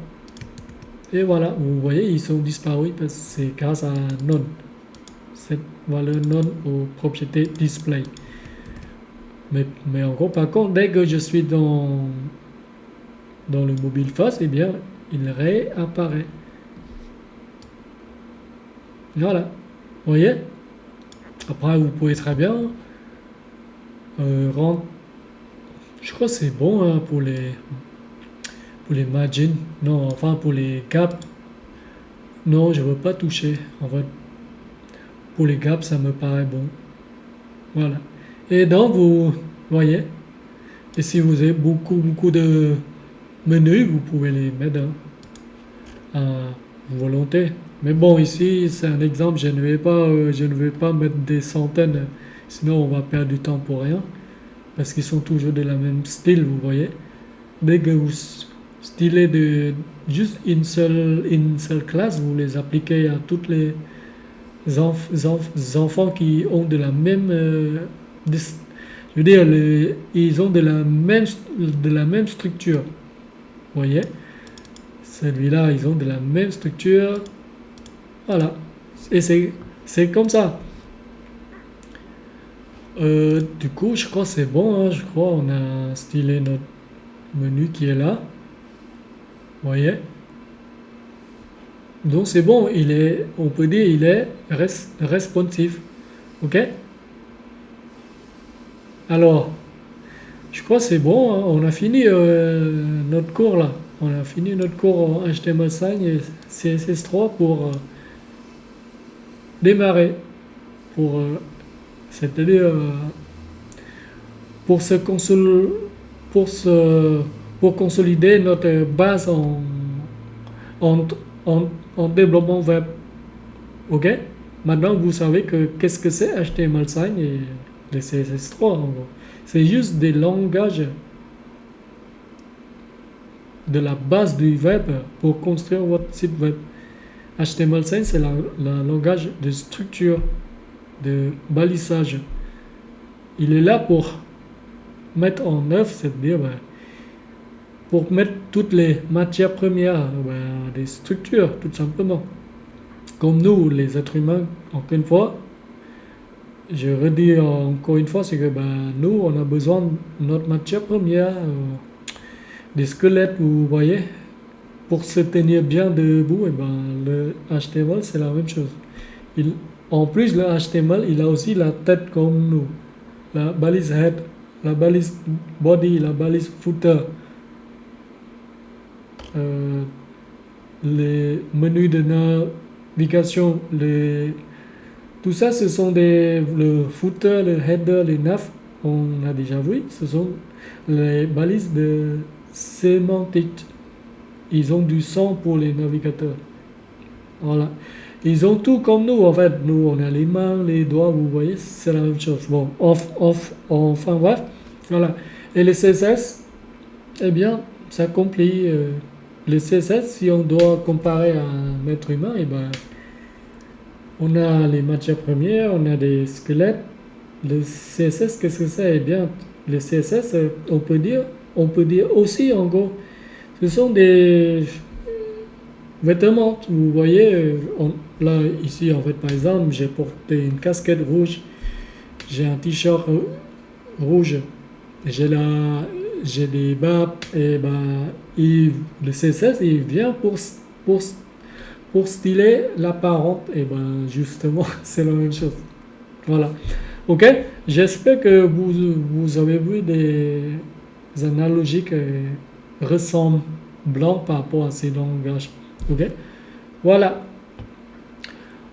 Et voilà, vous voyez, ils sont disparus parce que c'est grâce à none, cette valeur none aux propriétés display. Mais en gros, par contre, dès que je suis dans le mobile face, eh bien, il réapparaît. Voilà. Vous voyez? Après, vous pouvez très bien rendre. Je crois que c'est bon hein, pour les margins. Non, enfin pour les gaps. Non, je veux pas toucher. En fait, pour les gaps, ça me paraît bon. Voilà. Et donc, vous voyez. Et si vous avez beaucoup de menus, vous pouvez les mettre à volonté. Mais bon, ici, c'est un exemple. Je ne vais pas mettre des centaines. Sinon, on va perdre du temps pour rien. Parce qu'ils sont toujours de la même style, vous voyez. Dès que vous stylez de juste une seule classe, vous les appliquez à toutes les enfants qui ont de la même je veux dire ils ont de la même structure, vous voyez. Celui-là, ils ont de la même structure, voilà. Et c'est comme ça. Du coup, je crois que c'est bon, hein. Je crois on a stylé notre menu qui est là. Vous voyez? Donc c'est bon, on peut dire il est responsive. Ok? Alors, je crois que c'est bon, hein. On a fini notre cours là. On a fini notre cours en HTML5 et CSS3 pour démarrer. Pour, c'est-à-dire pour se consol pour se pour consolider notre base en, en, en développement web. Ok? Maintenant, vous savez qu'est-ce que c'est HTML5 et le CSS3 en gros. C'est juste des langages de la base du web pour construire votre site web. HTML5, c'est le langage de structure, de balisage. Il est là pour mettre en œuvre, c'est-à-dire pour mettre toutes les matières premières des structures, tout simplement. comme nous, les êtres humains, encore une fois, je redis encore une fois, c'est que nous, on a besoin de notre matière première, des squelettes, vous voyez, pour se tenir bien debout, et le HTML, c'est la même chose. Il, En plus, le HTML, il a aussi la tête comme nous. La balise head, la balise body, la balise footer, euh, les menus de navigation, tout ça, ce sont le footer, le header, les nav, on a déjà vu, ce sont les balises de sémantique. Ils ont du son pour les navigateurs. Voilà. Ils ont tout comme nous, en fait. Nous, on a les mains, les doigts, vous voyez, c'est la même chose. Bon, enfin bref, voilà. Et le CSS, eh bien, ça accomplit. Le CSS, si on doit comparer à un être humain, on a les matières premières, on a des squelettes. Le CSS, qu'est-ce que c'est? Eh bien, le CSS, on peut dire aussi, en gros, ce sont des vêtements. Vous voyez, là, ici, en fait, par exemple, j'ai porté une casquette rouge, j'ai un t-shirt rouge, j'ai la, j'ai des bas, et le CSS, il vient pour, pour styler l'apparente, et justement, c'est la même chose. Voilà. Ok? J'espère que vous avez vu des analogies ressemblantes par rapport à ces langages. Ok? Voilà.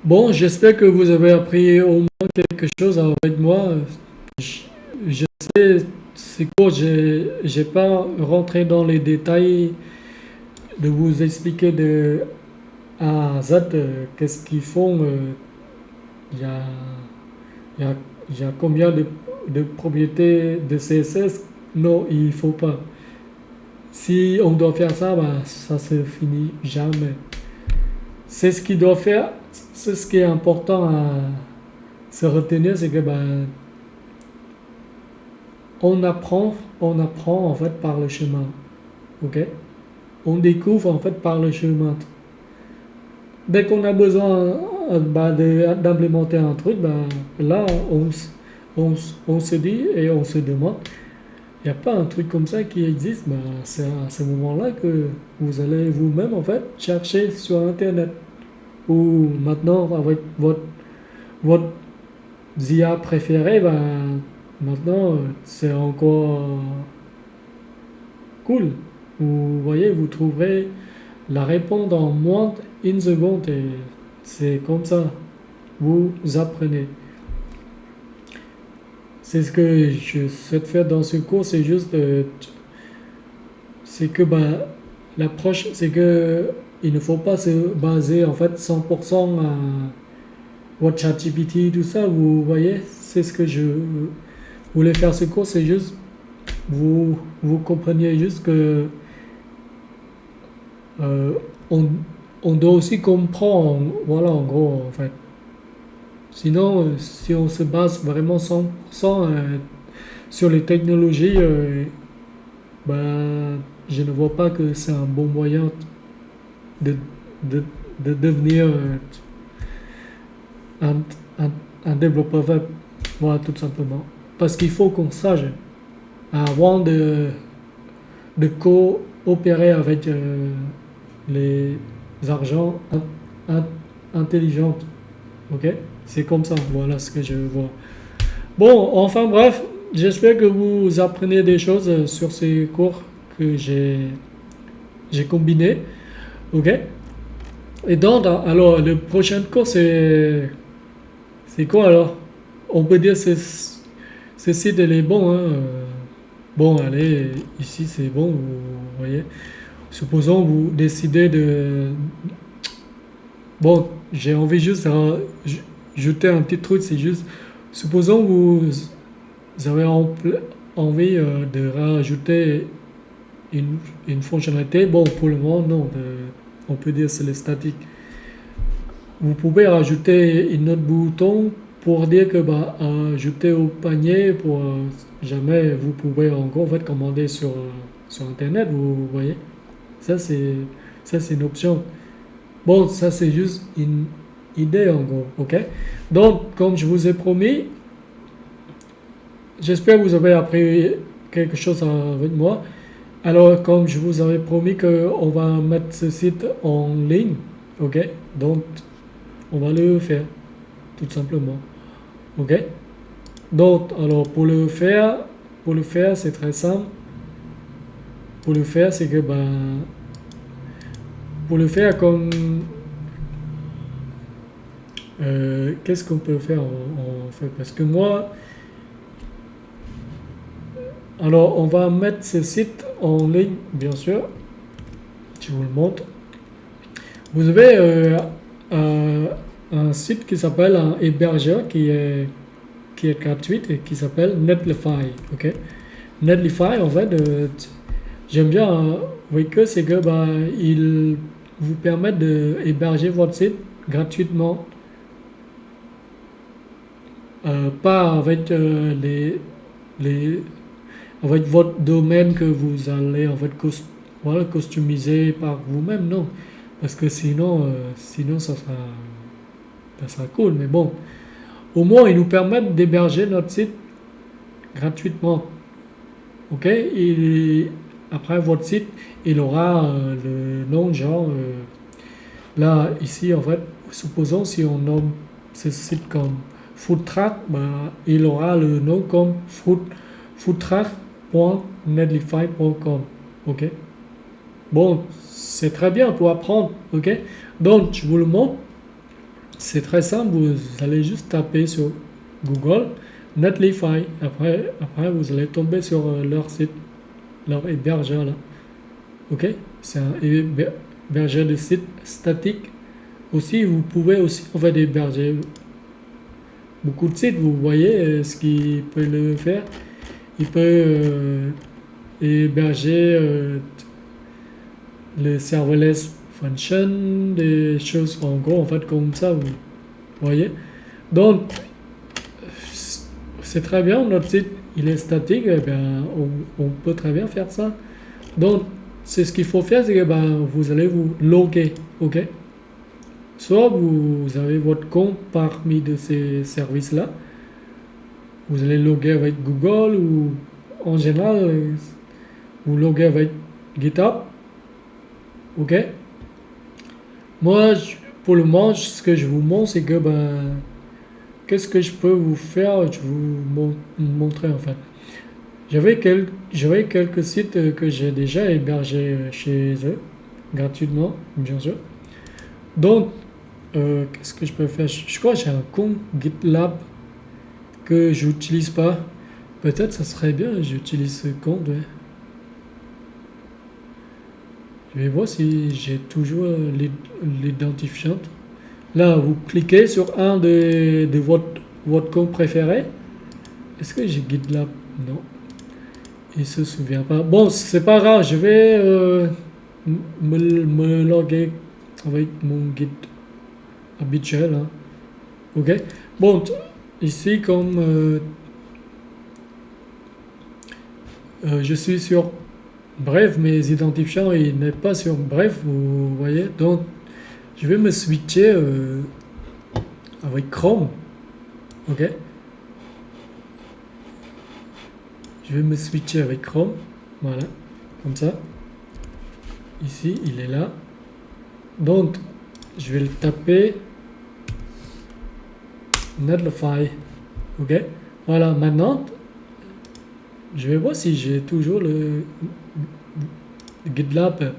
Bon, j'espère que vous avez appris au moins quelque chose avec moi. Je, je sais, c'est quoi, j'ai pas rentré dans les détails de vous expliquer de A à Z qu'est-ce qu'ils font. Il y a, il y a, il y a combien de propriétés de CSS? Non, il faut pas. Si on doit faire ça, ça se finit jamais. C'est ce qu'il doit faire. C'est ce qui est important à se retenir, c'est que on apprend en fait par le chemin. Ok? On découvre en fait par le chemin. Dès qu'on a besoin d'implémenter un truc, là on se dit et on se demande, il n'y a pas un truc comme ça qui existe. C'est à ce moment-là que vous allez vous-même en fait chercher sur Internet. Ou maintenant avec votre IA préférée, maintenant c'est encore cool. Vous voyez, vous trouverez la réponse en moins d'une seconde et c'est comme ça. Vous apprenez. C'est ce que je souhaite faire dans ce cours, c'est juste, c'est que l'approche, c'est que il ne faut pas se baser en fait 100% à votre ChatGPT, tout ça, vous voyez, c'est ce que je voulais faire ce cours, c'est juste, vous compreniez juste que euh, on, on doit aussi comprendre, voilà, en gros, en fait. Sinon, si on se base vraiment 100% sur les technologies, je ne vois pas que c'est un bon moyen de, de, de devenir un, un, un développeur web. Voilà, tout simplement. Parce qu'il faut qu'on sache, avant de coopérer avec les argents intelligents. Ok? C'est comme ça. Voilà ce que je vois. Bon, enfin bref, j'espère que vous apprenez des choses sur ces cours que j'ai combinés. Ok? Et donc, alors, le prochain cours, c'est quoi alors? On peut dire que ce site, il est bon. Hein? Bon, allez, ici, c'est bon, vous voyez. Supposons vous décidez de... Bon, j'ai envie juste d'ajouter un petit truc, c'est juste... Supposons vous avez envie de rajouter une fonctionnalité. Bon, pour le moment, non. On peut dire que c'est le statique. Vous pouvez rajouter une autre bouton pour dire que ajouter au panier pour jamais vous pouvez encore en fait commander sur internet, vous voyez. Ça c'est ça c'est une option. Bon, ça c'est juste idée en gros, ok? Donc, comme je vous ai promis, j'espère que vous avez appris quelque chose avec moi. Alors, comme je vous avais promis qu'on va mettre ce site en ligne, ok? Donc, on va le faire, tout simplement, ok? Donc, alors, pour le faire, c'est très simple. Pour le faire, c'est que, ben, pour le faire comme, qu'est-ce qu'on peut faire en fait? Parce que moi, alors, on va mettre ce site en ligne, bien sûr. Je vous le montre. Vous avez un, un site qui s'appelle un hébergeur qui est gratuit et qui s'appelle Netlify. Ok? Netlify, en fait, j'aime bien avec eux, c'est que bah, ils vous permettent d'héberger votre site gratuitement. Pas avec les avec votre domaine que vous allez en fait voilà, customiser par vous-même, non. Parce que sinon ça sera cool. Mais bon, au moins ils nous permettent d'héberger notre site gratuitement. Ok? Et après votre site, il aura le nom genre là ici en fait, supposons si on nomme ce site comme foodtrack, bah, il aura le nom comme foodtrack.netlify.com. Ok? Bon, c'est très bien pour apprendre. Ok? Donc, je vous le montre. C'est très simple. Vous allez juste taper sur Google Netlify. Après vous allez tomber sur leur site, leur hébergeur là. Ok? C'est un hébergeur de site statique. Aussi, vous pouvez aussi en fait héberger beaucoup de sites. Vous voyez ce qu'il peut le faire. Il peut héberger le serverless function, des choses en gros en fait comme ça. Vous voyez. Donc, c'est très bien. Notre site il est statique. Eh bien, on peut très bien faire ça. Donc, c'est ce qu'il faut faire, c'est que ben, vous allez vous loguer. Ok? Soit vous avez votre compte parmi de ces services-là, vous allez loguer avec Google ou en général, vous loguez avec GitHub. Ok? Moi, pour le moment, ce que je vous montre, c'est que ben, qu'est-ce que je peux vous faire? Je vais vous montrer en fait. J'avais quelques sites que j'ai déjà hébergés chez eux, gratuitement, bien sûr. Donc, qu'est-ce que je peux faire? Je crois que j'ai un compte GitLab que j'utilise pas. Peut-être ça serait bien, j'utilise ce compte. Ouais. Je vais voir si j'ai toujours l'identifiant. Là, vous cliquez sur un de votre compte préféré. Est-ce que j'ai GitLab? Non, il se souvient pas. Bon, c'est pas grave, je vais me loguer avec mon guide habituel. Hein. Ok? Bon, ici, comme je suis sur Bref, mes identifiants, il n'est pas sur Bref, vous voyez. Donc, je vais me switcher avec Chrome. Ok? Je vais me switcher avec Chrome. Voilà. Comme ça. Ici, il est là. Donc, je vais le taper. Netlify. Ok? Voilà. Maintenant, je vais voir si j'ai toujours le GitLab.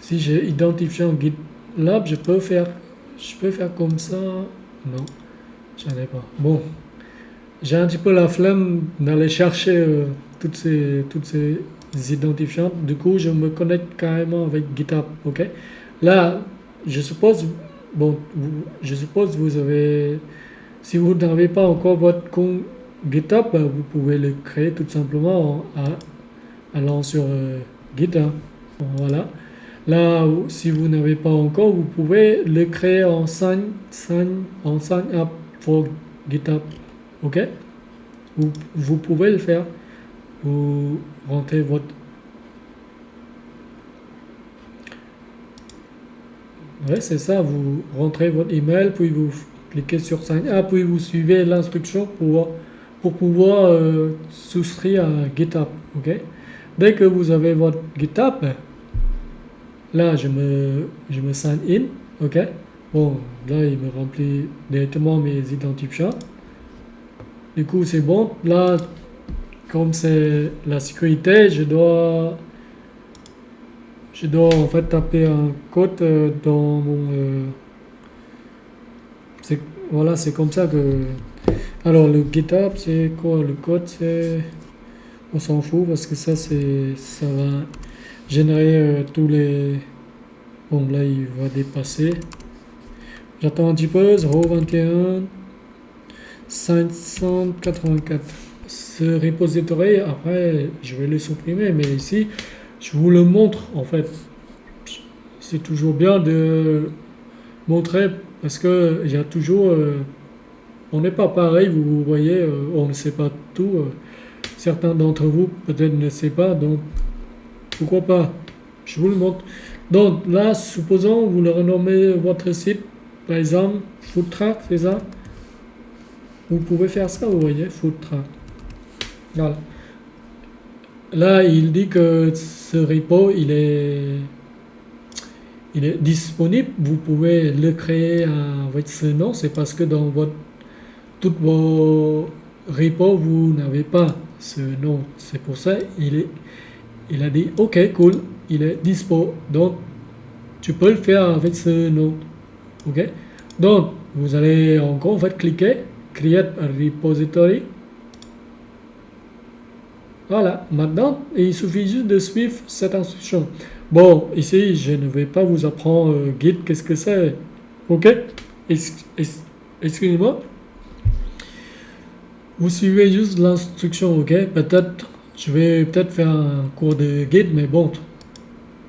Si j'ai identifié un GitLab, je peux faire comme ça. Non, j'en ai pas. Bon, j'ai un petit peu la flemme d'aller chercher toutes ces identifiants. Du coup, je me connecte carrément avec GitHub. Ok. Là, je suppose, bon, je suppose vous avez, si vous n'avez pas encore votre compte GitHub, vous pouvez le créer tout simplement en allant sur GitHub. Voilà. Là, si vous n'avez pas encore, vous pouvez le créer en sign up pour GitHub. Ok? Vous pouvez le faire. Vous rentrez votre Ouais, c'est ça, vous rentrez votre email, puis vous cliquez sur Sign Up, puis vous suivez l'instruction pour pouvoir souscrire à GitHub. Ok? Dès que vous avez votre GitHub, là je me sign in. Ok? Bon, là il me remplit directement mes identifiants. Du coup, c'est bon. Là, comme c'est la sécurité, je dois en fait taper un code dans mon. C'est, voilà, c'est comme ça que. Alors, le GitHub, c'est quoi? Le code, c'est. On s'en fout parce que ça va générer tous les. Bon, là, il va dépasser. J'attends un petit peu. 0,21, 584. Ce repository, après, je vais le supprimer, mais ici, je vous le montre en fait. C'est toujours bien de montrer parce que il y a toujours. On n'est pas pareil, vous voyez, on ne sait pas tout. Certains d'entre vous peut-être ne savent pas, donc pourquoi pas. Je vous le montre. Donc là, supposons vous le renommez votre site, par exemple, FoodTrack, c'est ça. Vous pouvez faire ça, vous voyez, FoodTrack. Voilà. Là, il dit que ce repo, il est disponible. Vous pouvez le créer avec ce nom. C'est parce que dans toutes vos repos, vous n'avez pas ce nom. C'est pour ça il a dit OK, cool, il est dispo. Donc, tu peux le faire avec ce nom. OK? Donc, vous allez encore en fait cliquer Create a repository. Voilà, maintenant, il suffit juste de suivre cette instruction. Bon, ici, je ne vais pas vous apprendre Git, qu'est-ce que c'est. Ok? Excusez-moi. Vous suivez juste l'instruction, ok? Peut-être, je vais peut-être faire un cours de Git, mais bon,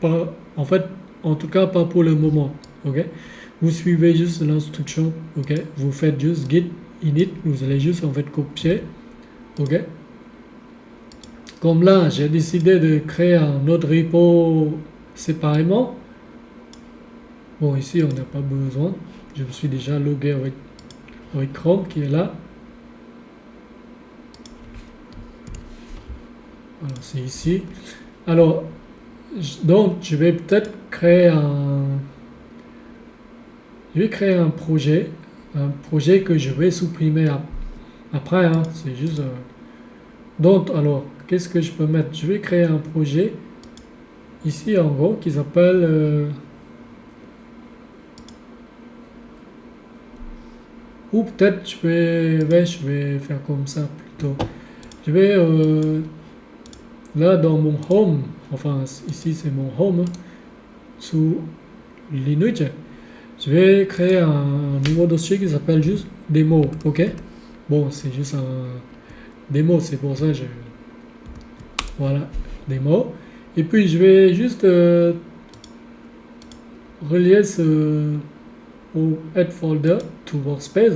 pas, en fait, en tout cas, pas pour le moment, ok? Vous suivez juste l'instruction, ok? Vous faites juste Git init, vous allez juste en fait copier, ok? Comme là, j'ai décidé de créer un autre repo séparément. Bon, ici, on n'a pas besoin. Je me suis déjà logué avec Chrome qui est là. Alors, c'est ici. Alors, donc, je vais peut-être créer un projet que je vais supprimer après. Hein, c'est juste. Donc, alors, qu'est-ce que je peux mettre? Je vais créer un projet ici en gros qui s'appelle. Ou peut-être je vais faire comme ça plutôt. Je vais là dans mon home, enfin ici c'est mon home, sous Linux, je vais créer un nouveau dossier qui s'appelle juste démo, ok? Bon, c'est juste un démo, c'est pour ça que voilà, démo. Et puis je vais juste relier ce au add folder to workspace.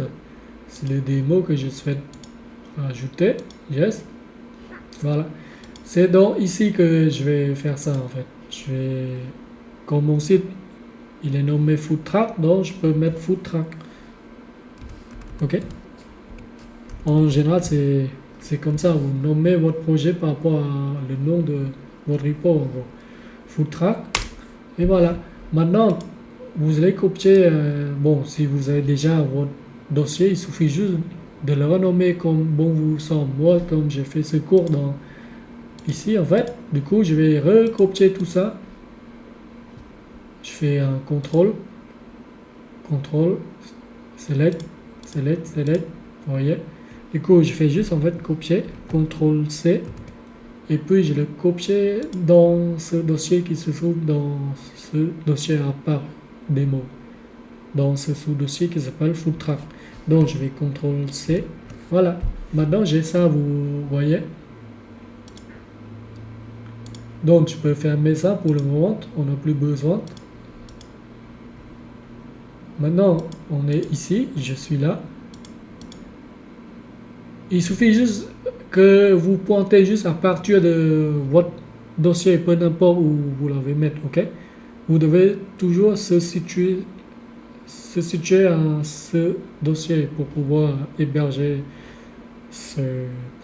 C'est le démo que je souhaite ajouter. Yes. Voilà. C'est donc ici que je vais faire ça en fait. Comme mon site, il est nommé FoodTrack, donc je peux mettre FoodTrack. Ok. En général, c'est comme ça. Vous nommez votre projet par rapport à le nom de votre repo en gros. FoodTrack. Et voilà. Maintenant, vous allez copier. Bon, si vous avez déjà votre dossier, il suffit juste de le renommer comme bon vous semble. Moi, comme j'ai fait ce cours ici, en fait, du coup, je vais recopier tout ça. Je fais un contrôle, select, vous voyez. Du coup, je fais juste en fait copier, contrôle C, et puis je le copie dans ce dossier qui se trouve dans ce dossier à part démo, dans ce sous-dossier qui s'appelle FoodTrack. Donc, je vais contrôle C, voilà. Maintenant, j'ai ça, vous voyez. Donc, je peux fermer ça pour le moment, on n'a plus besoin. Maintenant, on est ici, je suis là. Il suffit juste que vous pointez juste à partir de votre dossier, peu n'importe où vous l'avez mettre, ok? vous devez toujours se situer à ce dossier pour pouvoir héberger ce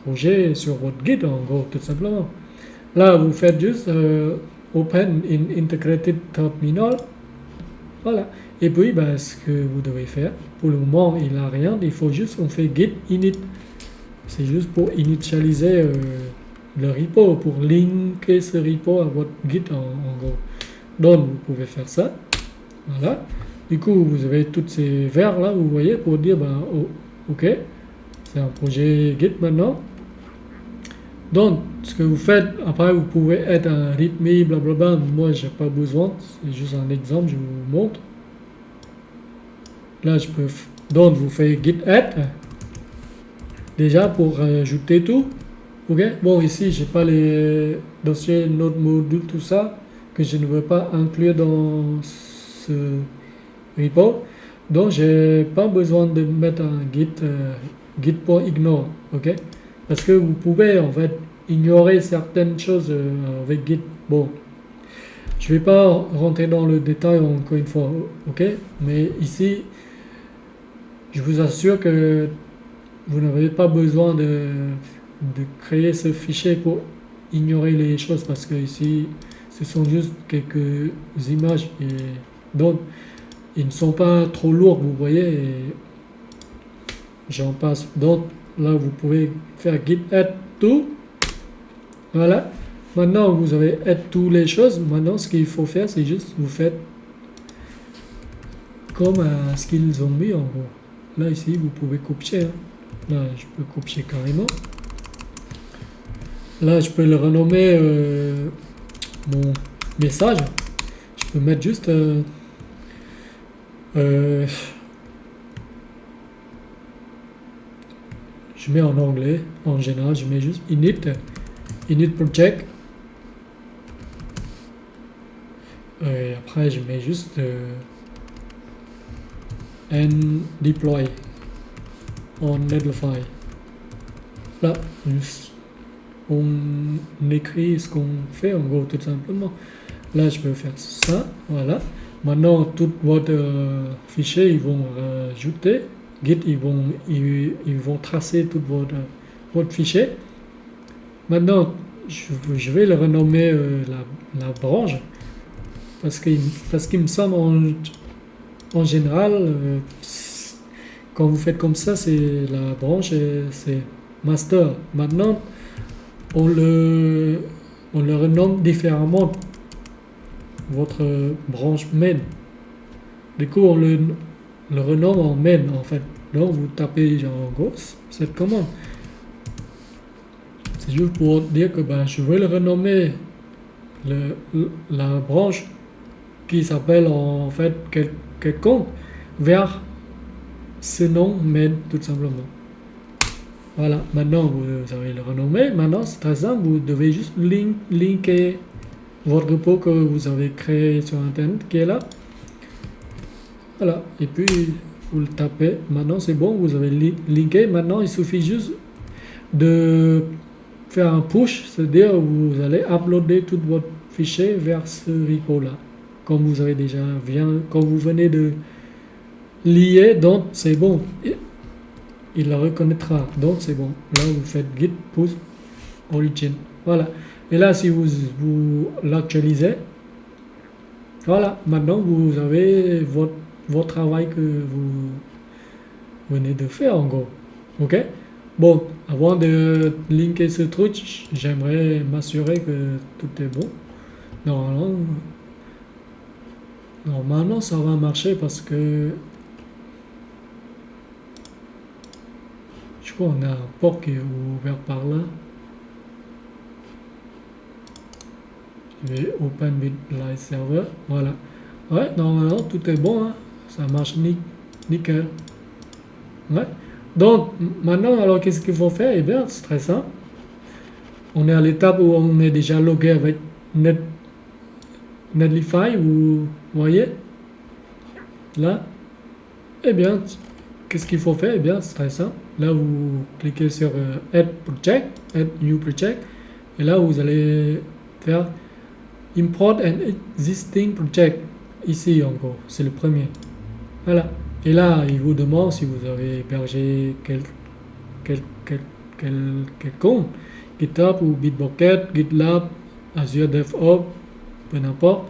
projet sur votre guide, en gros, tout simplement. Là, vous faites juste Open in Integrated Terminal. Voilà. Et puis, ce que vous devez faire, pour le moment, il n'a rien. Il faut juste qu'on fait git init. C'est juste pour initialiser le repo, pour linker ce repo à votre git, en gros. Donc, vous pouvez faire ça. Voilà. Du coup, vous avez tous ces verres là, vous voyez, pour dire, ok, c'est un projet Git maintenant. Donc, ce que vous faites, après, vous pouvez être un README, blablabla. Moi, j'ai pas besoin. C'est juste un exemple, je vous montre. Là, je peux. Donc, vous faites git add. Déjà, pour ajouter tout. Ok. Bon, ici, j'ai pas les dossiers, node module, tout ça, que je ne veux pas inclure dans ce repo. Donc, j'ai pas besoin de mettre un git.ignore. Ok. Parce que vous pouvez en fait ignorer certaines choses avec Git. Bon, je vais pas rentrer dans le détail encore une fois, ok? Mais ici, je vous assure que vous n'avez pas besoin de créer ce fichier pour ignorer les choses parce que ici, ce sont juste quelques images et donc ils ne sont pas trop lourds, vous voyez, et j'en passe. Donc là, vous pouvez faire git add tout. Voilà. Maintenant, vous avez add toutes les choses. Maintenant, ce qu'il faut faire, c'est juste vous faites comme ce qu'ils ont mis en gros. Là, ici, vous pouvez copier. Là, je peux copier carrément. Là, je peux le renommer mon message. Je peux mettre juste je mets en anglais. En général, je mets juste init project. Et après, je mets juste and deploy on Netlify. Là, on écrit ce qu'on fait en gros tout simplement. Là, je peux faire ça. Voilà. Maintenant, tous votre fichiers, ils vont rajouter. Git, ils vont tracer tout votre fichier. Maintenant, je vais le renommer la branche parce qu'il me semble en général quand vous faites comme ça, c'est la branche, c'est master. Maintenant, on le renomme différemment, votre branche main. Du coup, on le renomme en main en fait. Donc, vous tapez en gros cette commande. C'est juste pour dire que je vais le renommer la branche qui s'appelle en fait quelconque vers ce nom main tout simplement. Voilà, maintenant vous avez le renommé. Maintenant c'est très simple, vous devez juste linker votre repo que vous avez créé sur internet qui est là. Voilà, et puis vous le tapez. Maintenant c'est bon, vous avez linké. Maintenant il suffit juste de faire un push, c'est-à-dire vous allez uploader tout votre fichier vers ce repo là. Comme vous avez déjà quand vous venez de lier, donc c'est bon. Il la reconnaîtra, donc c'est bon. Là vous faites git push origin. Voilà. Et là si vous l'actualisez, voilà, maintenant vous avez votre travail que vous venez de faire en gros. Ok? Bon, avant de linker ce truc, j'aimerais m'assurer que tout est bon. Normalement, ça va marcher parce que je crois qu'on a un port qui est ouvert par là. Je vais open with live server. Voilà. Ouais, normalement, tout est bon. Hein. Ça marche nickel. Ouais. Donc, maintenant, alors qu'est-ce qu'il faut faire? Eh bien, c'est très simple. On est à l'étape où on est déjà logué avec Netlify, vous voyez? Là. Eh bien, qu'est-ce qu'il faut faire? Eh bien, c'est très simple. Là, vous cliquez sur Add Project, Add New Project. Et là, vous allez faire import an existing project. Ici, en gros, c'est le premier. Voilà. Et là, il vous demande si vous avez hébergé quel compte. GitHub ou Bitbucket, GitLab, Azure DevOps, peu n'importe.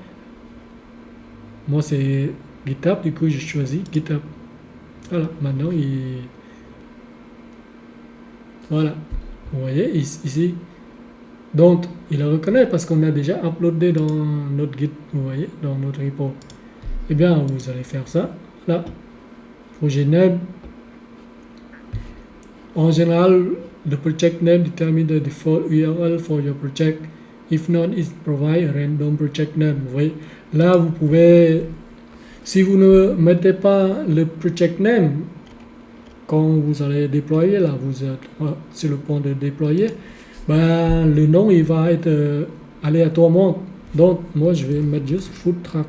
Moi, c'est GitHub, du coup, j'ai choisi GitHub. Voilà, maintenant, voilà, vous voyez, ici. Donc, il le reconnaît parce qu'on a déjà uploadé dans notre Git, vous voyez, dans notre repo. Eh bien, vous allez faire ça, là. Projet name. En général, the project name determine the default URL for your project. If not, it provide a random project name. Vous voyez, là, vous pouvez, si vous ne mettez pas le project name, quand vous allez déployer, là, vous êtes sur le point de déployer, ben, le nom, il va être aléatoirement. Donc, moi, je vais mettre juste food track.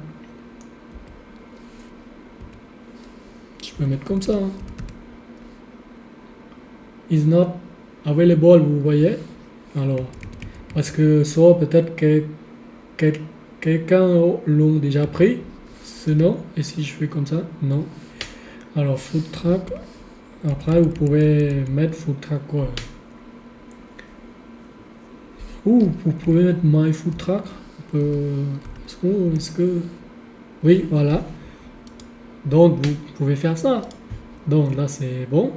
Je peux mettre comme ça. Hein. Is not available, vous voyez. Alors, parce que soit peut-être que quelqu'un l'a déjà pris, ce nom. Et si je fais comme ça, non. Alors, food track. Après, vous pouvez mettre food track quoi. Ou vous pouvez mettre my food track. Est-ce que... Oui, voilà. Donc, vous pouvez faire ça. Donc, là, c'est bon.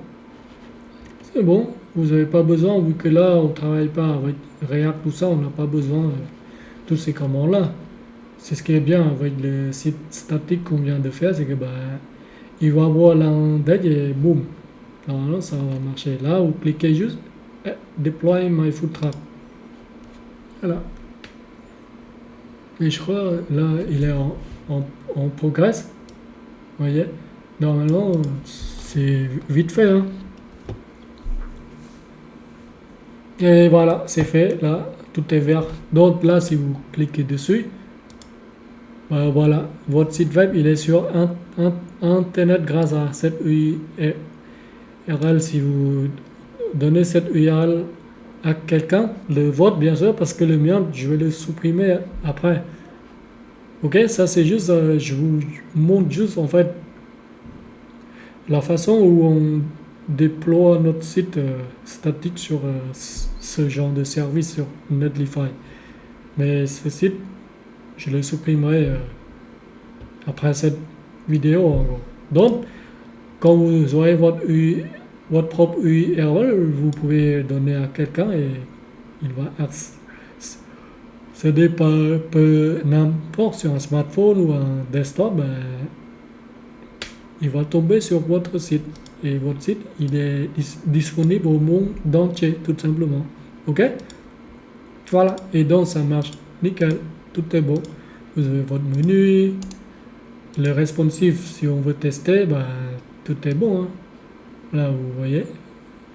C'est bon. Vous n'avez pas besoin, vu que là, on ne travaille pas avec React, tout ça, on n'a pas besoin de tous ces commandes-là. C'est ce qui est bien avec le site statique qu'on vient de faire, c'est que il va avoir l'index et boum. Normalement, ça va marcher. Là, vous cliquez juste Deploy my food track. Voilà. Et je crois, là, il est en progress. Vous voyez, normalement, c'est vite fait. Hein. Et voilà, c'est fait. Là, tout est vert. Donc là, si vous cliquez dessus, voilà, votre site web, il est sur Internet grâce à cette URL. Si vous donnez cette URL à quelqu'un, le vôtre, bien sûr, parce que le mien, je vais le supprimer après. Ok, ça c'est juste, je vous montre juste en fait la façon où on déploie notre site statique sur ce genre de service sur Netlify. Mais ce site, je le supprimerai après cette vidéo en gros. Donc, quand vous aurez votre propre URL, vous pouvez donner à quelqu'un et il va accéder par n'importe sur un smartphone ou un desktop, il va tomber sur votre site. Et votre site, il est disponible au monde entier, tout simplement. Ok? Voilà. Et donc, ça marche nickel. Tout est bon. Vous avez votre menu. Le responsive, si on veut tester, tout est bon. Hein. Là, vous voyez.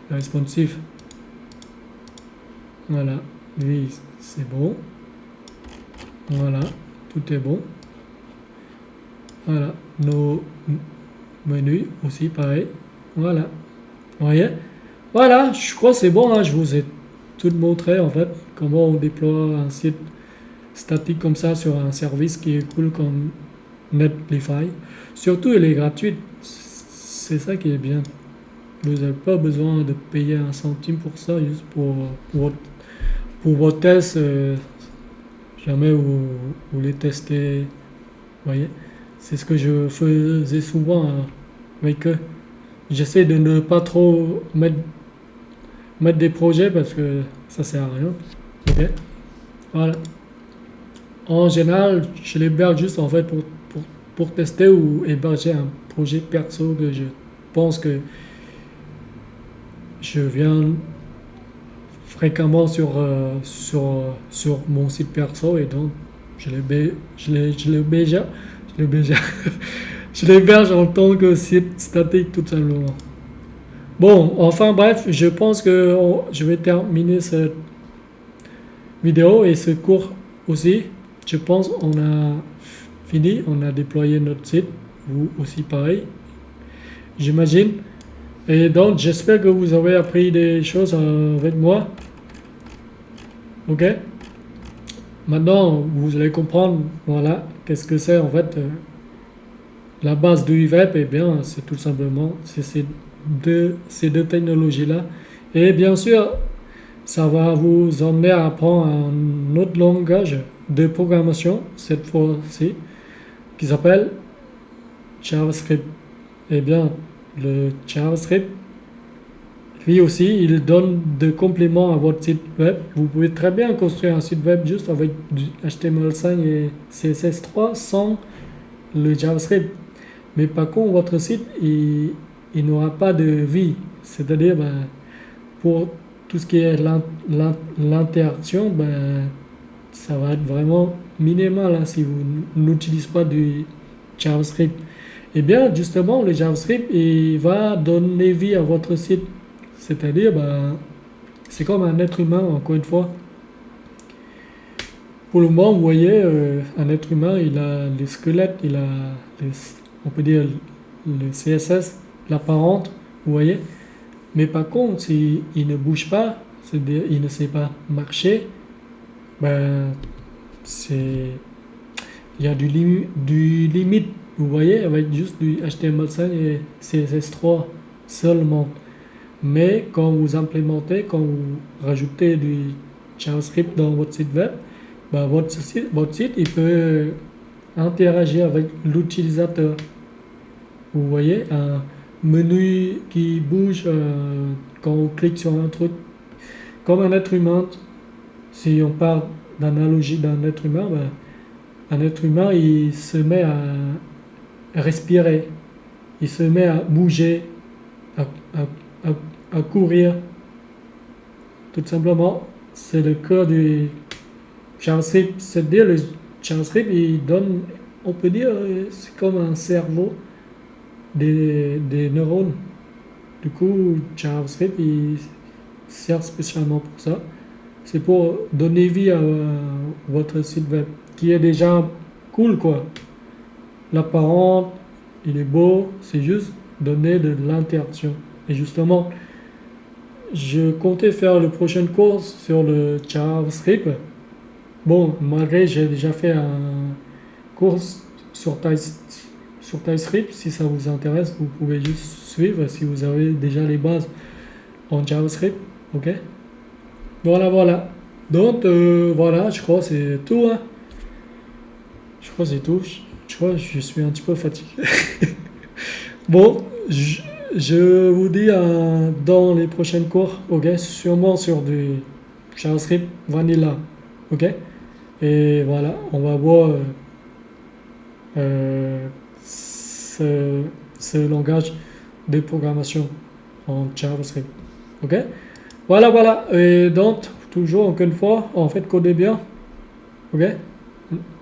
Le responsive. Voilà. Lui, c'est bon. Voilà. Tout est bon. Voilà. Nos menus aussi, pareil. Voilà. Vous voyez? Voilà, je crois que c'est bon. Hein. Je vous ai tout montré en fait comment on déploie un site statique comme ça sur un service qui est cool comme Netlify. Surtout, il est gratuit. C'est ça qui est bien. Vous n'avez pas besoin de payer un centime pour ça, juste pour vos tests. Jamais vous les testez. Vous voyez? C'est ce que je faisais souvent avec eux. J'essaie de ne pas trop mettre des projets parce que ça sert à rien. Ok. Voilà. En général, je l'héberge juste en fait pour tester ou héberger un projet perso que je pense que je viens fréquemment sur mon site perso et donc je l'héberge en tant que site statique tout simplement. Bon, enfin bref, je pense que je vais terminer cette vidéo et ce cours aussi. Je pense qu'on a fini, on a déployé notre site, vous aussi pareil, j'imagine. Et donc j'espère que vous avez appris des choses avec moi. Ok. maintenant, vous allez comprendre, voilà, qu'est-ce que c'est en fait. La base du web, eh bien, c'est tout simplement ces deux technologies-là. Et bien sûr, ça va vous emmener à apprendre un autre langage de programmation, cette fois-ci, qui s'appelle JavaScript. Eh bien, le JavaScript, lui aussi, il donne des compléments à votre site web. Vous pouvez très bien construire un site web juste avec du HTML5 et CSS3 sans le JavaScript. Mais par contre, votre site, il n'aura pas de vie. C'est-à-dire, ben, pour tout ce qui est l'interaction, ben, ça va être vraiment minimal hein, si vous n'utilisez pas du JavaScript. Eh bien, justement, le JavaScript, il va donner vie à votre site. C'est-à-dire, ben, c'est comme un être humain, encore une fois. Pour le moment, vous voyez, un être humain, il a les squelettes, il a, on peut dire, le CSS, l'apparente, vous voyez. Mais par contre, s'il ne bouge pas, c'est-à-dire il ne sait pas marcher, ben, c'est, il y a du limite, vous voyez, avec juste du HTML5 et CSS3 seulement. Mais quand vous implémentez, quand vous rajoutez du JavaScript dans votre site web, ben, votre site, il peut interagir avec l'utilisateur. Vous voyez, un menu qui bouge quand on clique sur un truc. Comme un être humain, si on parle d'analogie d'un être humain, ben, un être humain, il se met à respirer, il se met à bouger, à, à courir. Tout simplement, c'est le cas du JavaScript. C'est-à-dire, le JavaScript, il donne, on peut dire, c'est comme un cerveau des neurones. Du coup, JavaScript, il sert spécialement pour ça. C'est pour donner vie à votre site web, qui est déjà cool, quoi. L'apparent, il est beau, c'est juste donner de l'interaction. Et justement, je comptais faire le prochain cours sur le JavaScript. Bon, malgré j'ai déjà fait un cours sur TypeScript, si ça vous intéresse, vous pouvez juste suivre si vous avez déjà les bases en JavaScript, ok? Voilà. Donc, voilà, je crois que c'est tout, hein. Je crois que c'est tout. Je crois que je suis un petit peu fatigué. Bon, je vous dis dans les prochains cours, ok? Sûrement sur du JavaScript Vanilla, ok? Et voilà, on va voir ce langage de programmation en JavaScript, ok? Voilà. Et donc, toujours, encore une fois, en fait, codez bien, ok?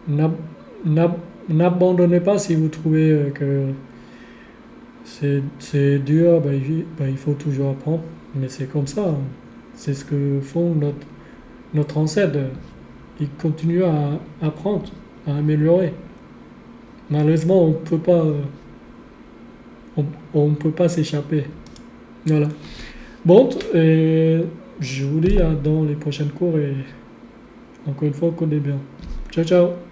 N'ab- N'abandonnez pas si vous trouvez que c'est dur, il faut toujours apprendre. Mais c'est comme ça, hein. C'est ce que font notre ancêtre. Ils continuent à apprendre, à améliorer. Malheureusement, on peut pas s'échapper. Voilà. Bon, je vous dis dans les prochaines cours et encore une fois, codez bien. Ciao.